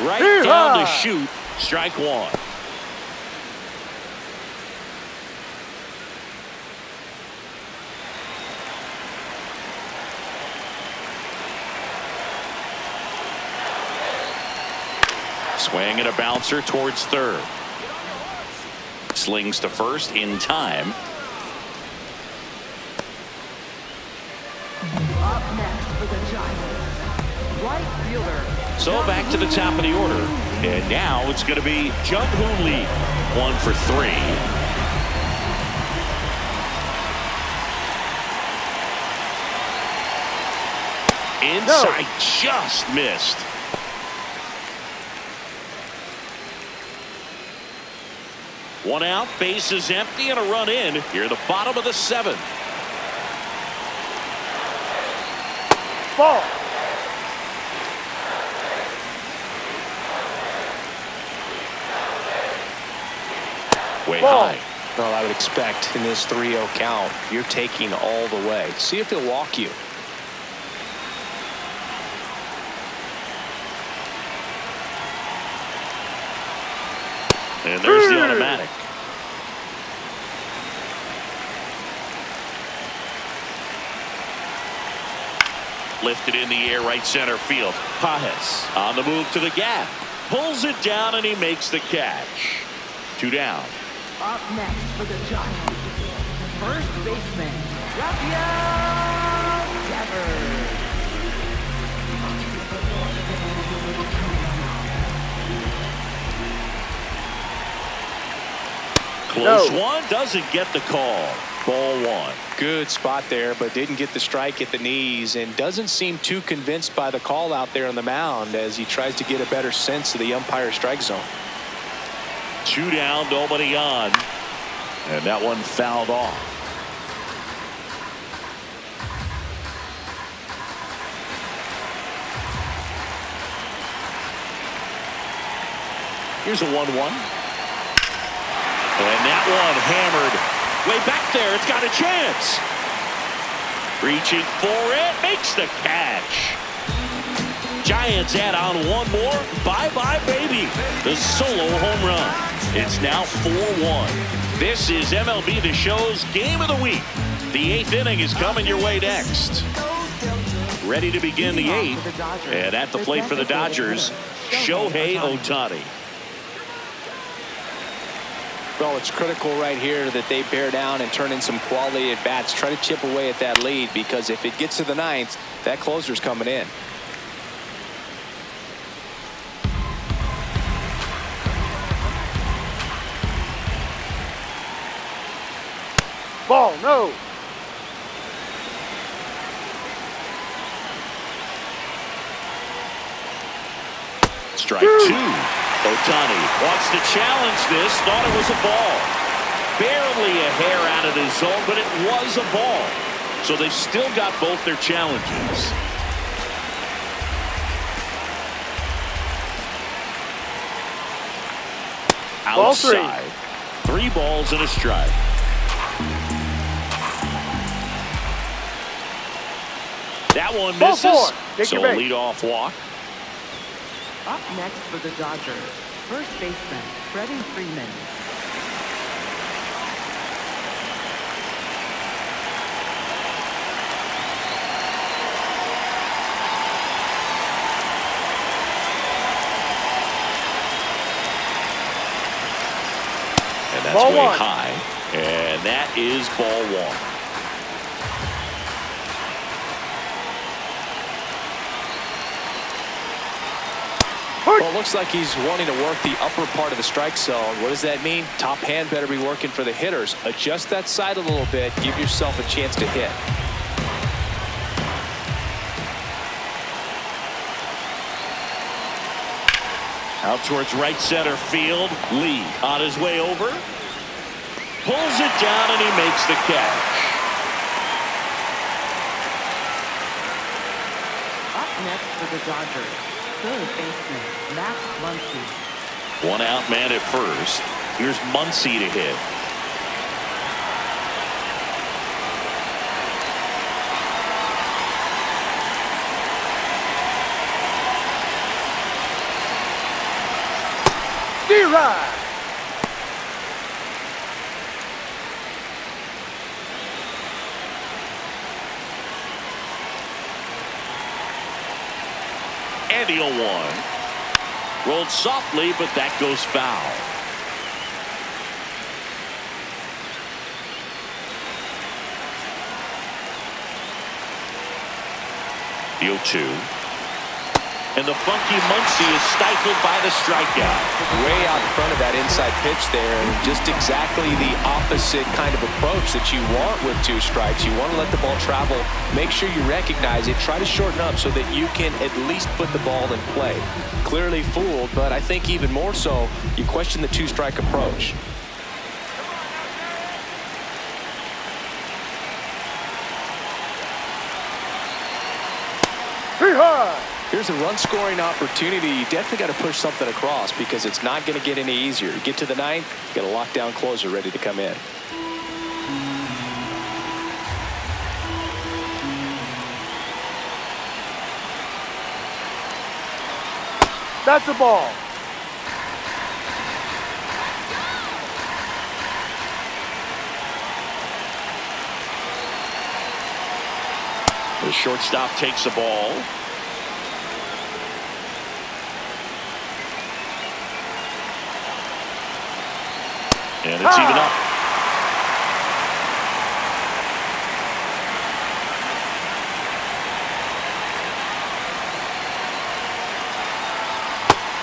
Right down the chute, strike 1. Swing and a bouncer towards third. Slings to first in time. Up next for the Giants, right fielder So back to the top of the order. And now it's going to be Jung-Hoo Lee. 1 for 3. Inside, just missed. One out, base is empty, and a run in here at the bottom of the 7th. Ball. Way Ball. high. Well, I would expect in this 3-0 count, you're taking all the way. See if he'll walk you. And there's the automatic. Lifted in the air, right center field. Pajes on the move to the gap. Pulls it down, and he makes the catch. 2 down. Up next for the Giants, first baseman, Rafael Devers. Close one, doesn't get the call. Ball 1. Good spot there, but didn't get the strike at the knees and doesn't seem too convinced by the call out there on the mound as he tries to get a better sense of the umpire's strike zone. 2 down, nobody on. And that one fouled off. Here's a 1-1. And that one hammered way back there. It's got a chance. Reaching for it, makes the catch. Giants add on one more. Bye-bye, baby. The solo home run. It's now 4-1. This is MLB The Show's Game of the Week. The 8th inning is coming your way next. Ready to begin the 8th. And at the plate for the Dodgers, Shohei Ohtani. Well, it's critical right here that they bear down and turn in some quality at bats. Try to chip away at that lead, because if it gets to the 9th, that closer's coming in. Ball, no. Strike 2. Ohtani wants to challenge this. Thought it was a ball. Barely a hair out of the zone, but it was a ball. So they've still got both their challenges. Outside. 3 balls and a strike. That one misses. Ball 4. Take So your base. leadoff walk. Up next for the Dodgers, first baseman, Freddie Freeman. And that's Ball way 1. high. And that is ball 1. Well, it looks like he's wanting to work the upper part of the strike zone. What does that mean? Top hand better be working for the hitters. Adjust that side a little bit. Give yourself a chance to hit. Out towards right center field. Lee on his way over. Pulls it down, and he makes the catch. Up next for the Dodgers, third baseman, Max Muncy. 1 out, man at first. Here's Muncy to hit. D-Ride. And the 0-1. Rolled softly, but that goes foul. The 0-2. And the funky Muncie is stifled by the strikeout. Way out in front of that inside pitch there. And just exactly the opposite kind of approach that you want with 2 strikes. You want to let the ball travel. Make sure you recognize it. Try to shorten up so that you can at least put the ball in play. Clearly fooled, but I think even more so, you question the 2-strike approach. Here's a run-scoring opportunity. You definitely got to push something across because it's not going to get any easier. You get to the 9th, you got a lockdown closer ready to come in. That's a ball. The shortstop takes the ball. And it's even up.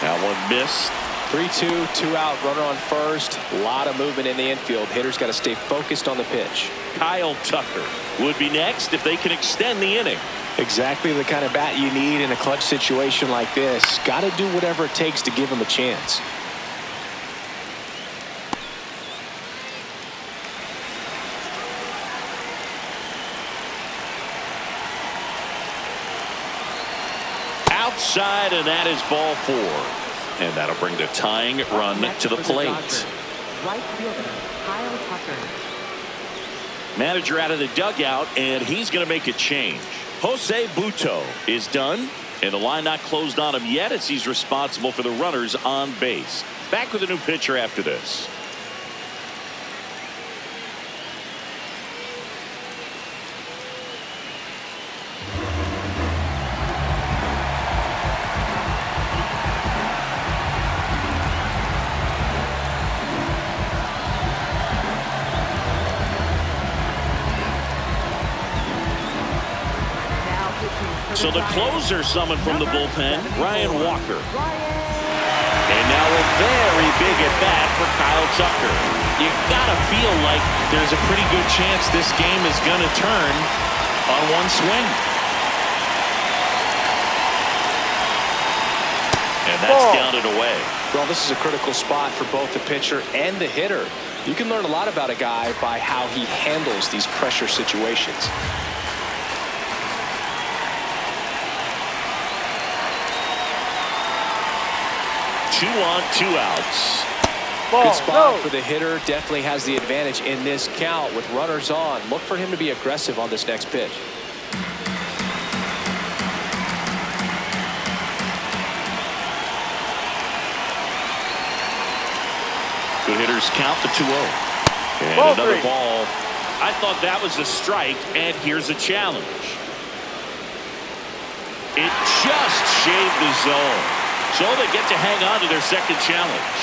That one missed. 3-2, 2 out, runner on first. A lot of movement in the infield. Hitters got to stay focused on the pitch. Kyle Tucker would be next if they can extend the inning. Exactly the kind of bat you need in a clutch situation like this. Got to do whatever it takes to give him a chance. Outside, and that is ball 4. And that'll bring the tying run to the plate. Right fielder, Kyle Tucker. Manager out of the dugout, and he's going to make a change. Jose Buto is done, and the line not closed on him yet as he's responsible for the runners on base. Back with a new pitcher after this. So the closer summoned from the bullpen, Ryan Walker. And now a very big at bat for Kyle Tucker. You gotta feel like there's a pretty good chance this game is gonna turn on one swing. And that's down and away. Well, this is a critical spot for both the pitcher and the hitter. You can learn a lot about a guy by how he handles these pressure situations. Two on, 2 outs. Good spot for the hitter. Definitely has the advantage in this count with runners on. Look for him to be aggressive on this next pitch. Good hitters count the 2-0. And Ball another 3. ball. I thought that was a strike, and here's a challenge. It just shaved the zone. So they get to hang on to their second challenge.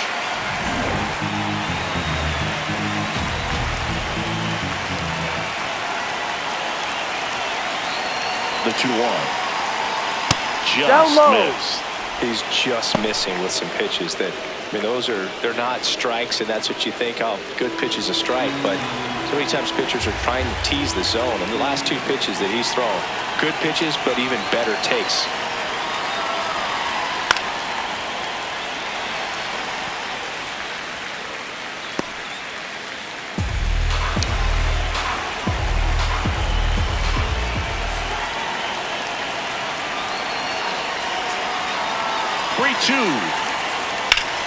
The 2-1. Just missed. He's just missing with some pitches that, I mean, they're not strikes, and that's what you think, oh, good pitch is a strike, but so many times pitchers are trying to tease the zone, and the last 2 pitches that he's thrown, good pitches, but even better takes.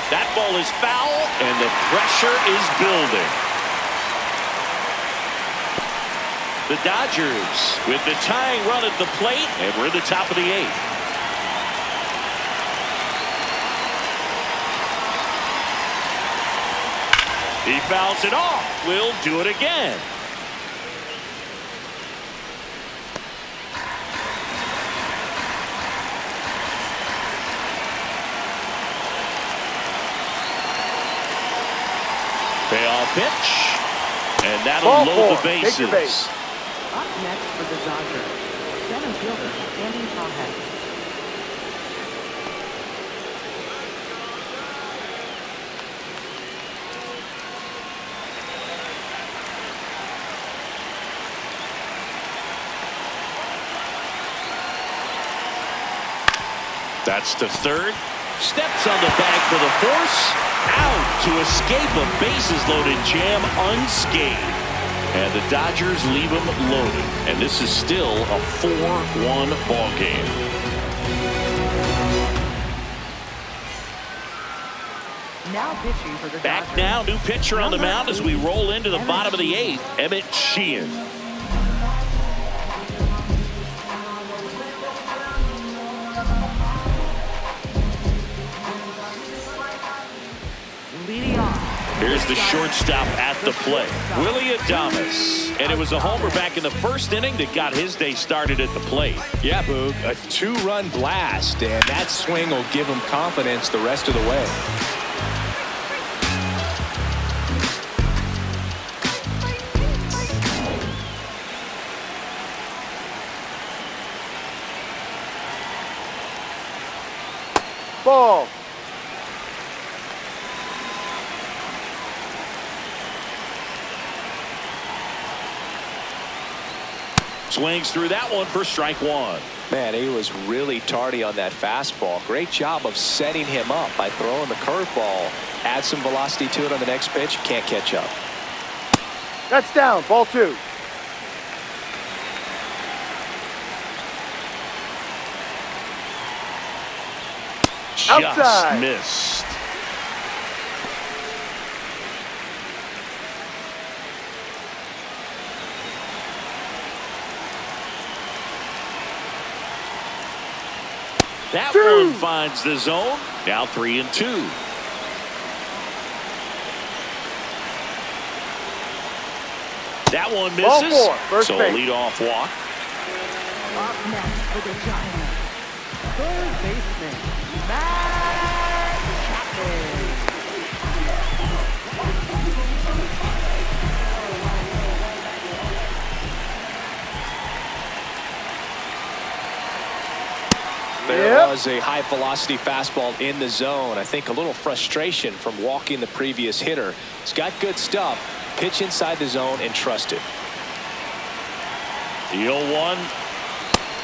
That ball is foul, and the pressure is building. The Dodgers with the tying run at the plate, and we're at the top of the 8th. He fouls it off. We'll do it again. Payoff pitch, and that'll Ball load 4. the bases. Take your base. Up next for the Dodgers, center fielder, Andy Pahet. That's to third. Steps on the bag for the force. Out to escape a bases-loaded jam unscathed. And the Dodgers leave him loaded. And this is still a 4-1 ball game. Now pitching for the Back Dodgers. now, new pitcher on the mound as we roll into the bottom of the 8th. Emmett Sheehan. Leading off. Here's the shortstop at the plate, Willie Adames. And it was a homer back in the first inning that got his day started at the plate. Yeah, Boog, a 2-run blast, and that swing will give him confidence the rest of the way. Ball. Swings through that one for strike one. Man, he was really tardy on that fastball. Great job of setting him up by throwing the curveball. Add some velocity to it on the next pitch. Can't catch up. That's down. Ball 2. Just Outside. missed. That one finds the zone. Now 3-2. That one Ball misses. 4, first So a base. leadoff walk. Up next for the Giants. Third baseman, Matt Chapman. There was a high velocity fastball in the zone. I think a little frustration from walking the previous hitter. He's got good stuff. Pitch inside the zone and trust it. The 0-1.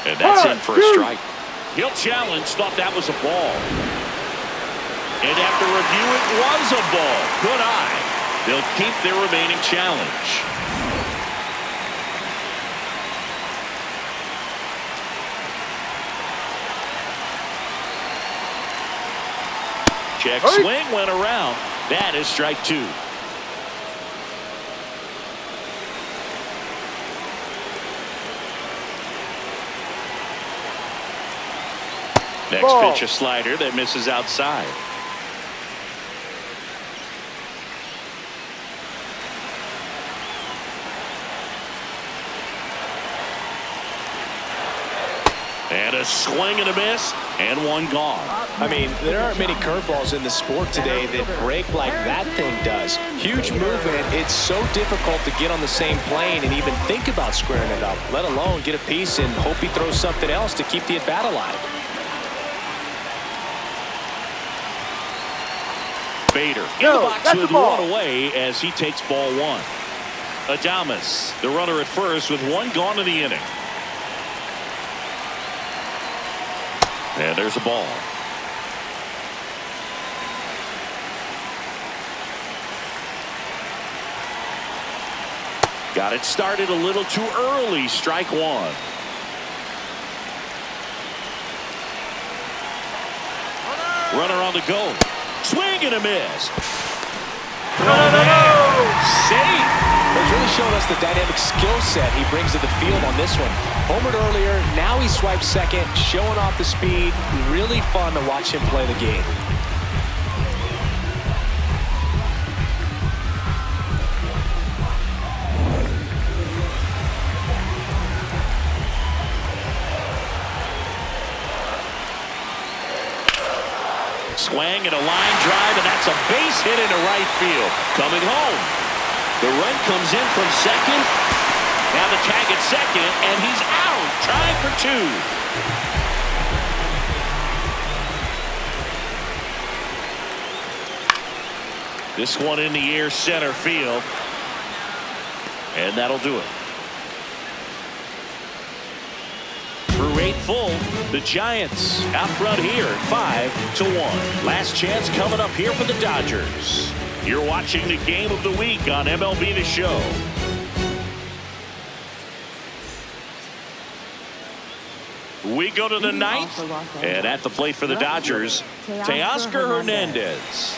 And that's in for a strike. He'll challenge. Thought that was a ball. And after review, it was a ball. Good eye. They'll keep their remaining challenge. Check swing went around. That is strike 2. Next Ball. pitch, a slider that misses outside. And a swing and a miss, and one gone. I mean, there aren't many curveballs in the sport today that break like that thing does. Huge movement. It's so difficult to get on the same plane and even think about squaring it up, let alone get a piece and hope he throws something else to keep the at-bat alive. Bader in the box with one away as he takes ball 1. Adames, the runner at first with one gone in the inning. And there's a ball. Got it started a little too early. Strike 1. Runner on the go. Swing and a miss. Safe. He's really showing us the dynamic skill set he brings to the field on this one. Homered earlier, now he swipes second, showing off the speed. Really fun to watch him play the game. Swing and a line drive, and that's a base hit into right field. Coming home. The run comes in from second. Now the tag at second, and he's out. Trying for 2. This one in the air, center field. And that'll do it. Through 8, full. The Giants out front here, 5-1. Last chance coming up here for the Dodgers. You're watching the game of the week on MLB The Show. We go to the ninth, and at the plate for the Dodgers, Teoscar Hernandez.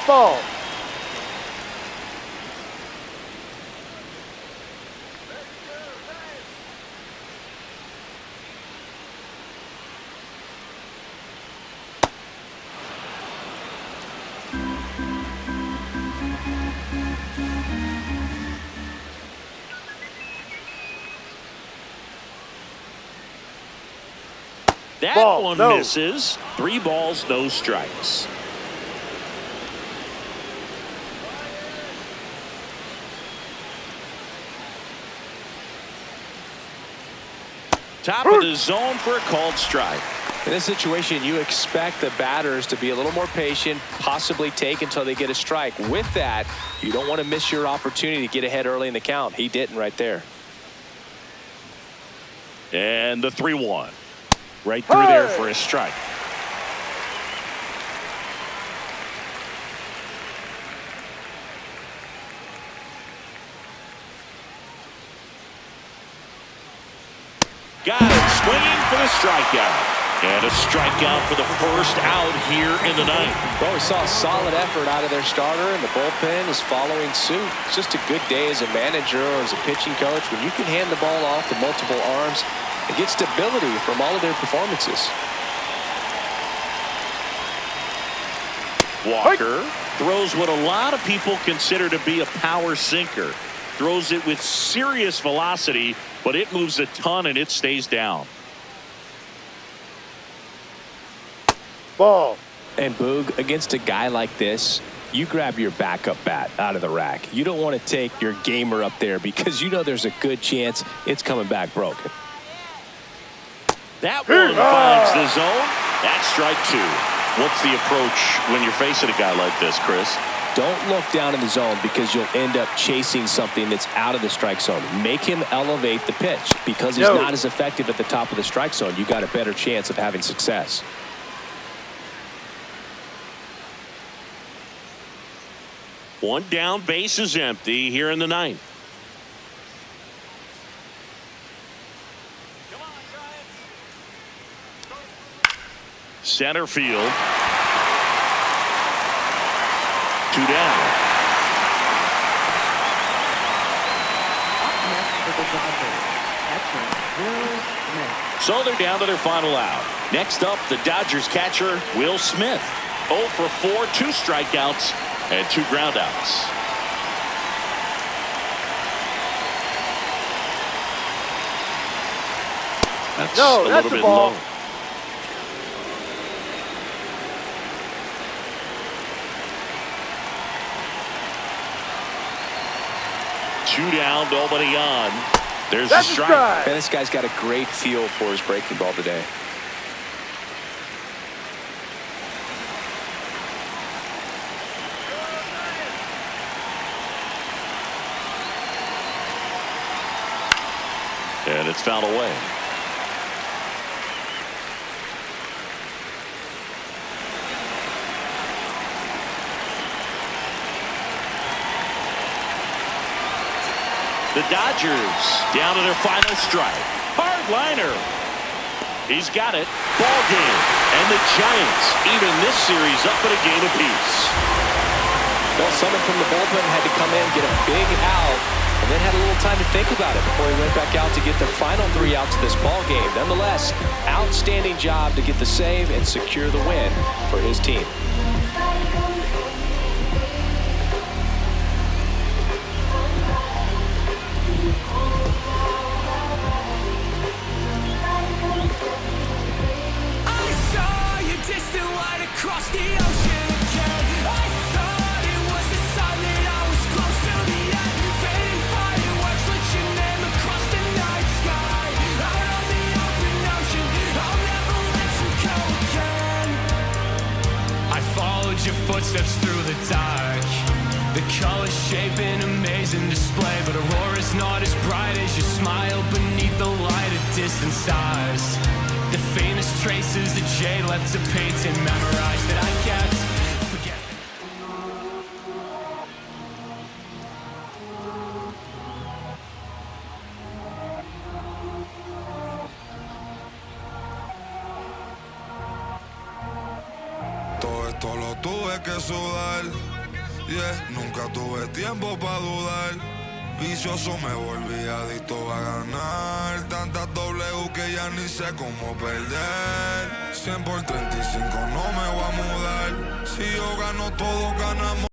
Ball. That Ball, one no. misses. 3 balls, no strikes. Top of the zone for a called strike. In this situation, you expect the batters to be a little more patient, possibly take until they get a strike. With that, you don't want to miss your opportunity to get ahead early in the count. He didn't right there. And the 3-1. Right through there for a strike. Got it, swinging for the strikeout. And a strikeout for the first out here in the ninth. Well, we saw a solid effort out of their starter, and the bullpen is following suit. It's just a good day as a manager or as a pitching coach when you can hand the ball off to multiple arms and get stability from all of their performances. Walker throws what a lot of people consider to be a power sinker. Throws it with serious velocity, but it moves a ton and it stays down. Ball. And Boog, against a guy like this, you grab your backup bat out of the rack. You don't want to take your gamer up there because you know there's a good chance it's coming back broken. That one finds the zone. That's strike 2. What's the approach when you're facing a guy like this, Chris? Don't look down in the zone because you'll end up chasing something that's out of the strike zone. Make him elevate the pitch because he's not as effective at the top of the strike zone. You got a better chance of having success. One down, base is empty here in the ninth. Center field. 2 down. Up next for the Dodgers, catcher Will Smith. So they're down to their final out. Next up, the Dodgers catcher Will Smith. 0 for 4, 2 strikeouts and 2 groundouts. That's a little bit low. Two down, nobody on. There's a strike. Man, this guy's got a great feel for his breaking ball today. And it's fouled away. The Dodgers down to their final strike. Hard liner. He's got it. Ball game. And the Giants even this series up at a game apiece. Well, someone from the bullpen had to come in, get a big out, and then had a little time to think about it before he went back out to get the final 3 outs of this ball game. Nonetheless, outstanding job to get the save and secure the win for his team. blazing display, but Aurora's not as bright as your smile beneath the light of distant stars. The faintest traces that Jay left to paint and memorize that I kept. Forget. Todo esto lo tuve que sudar, yeah, nunca tuve tiempo para dudar. Vicioso me volví adicto a ganar. Tantas W que ya ni sé cómo perder. 100 por 35 no me voy a mudar. Si yo gano, todos ganamos.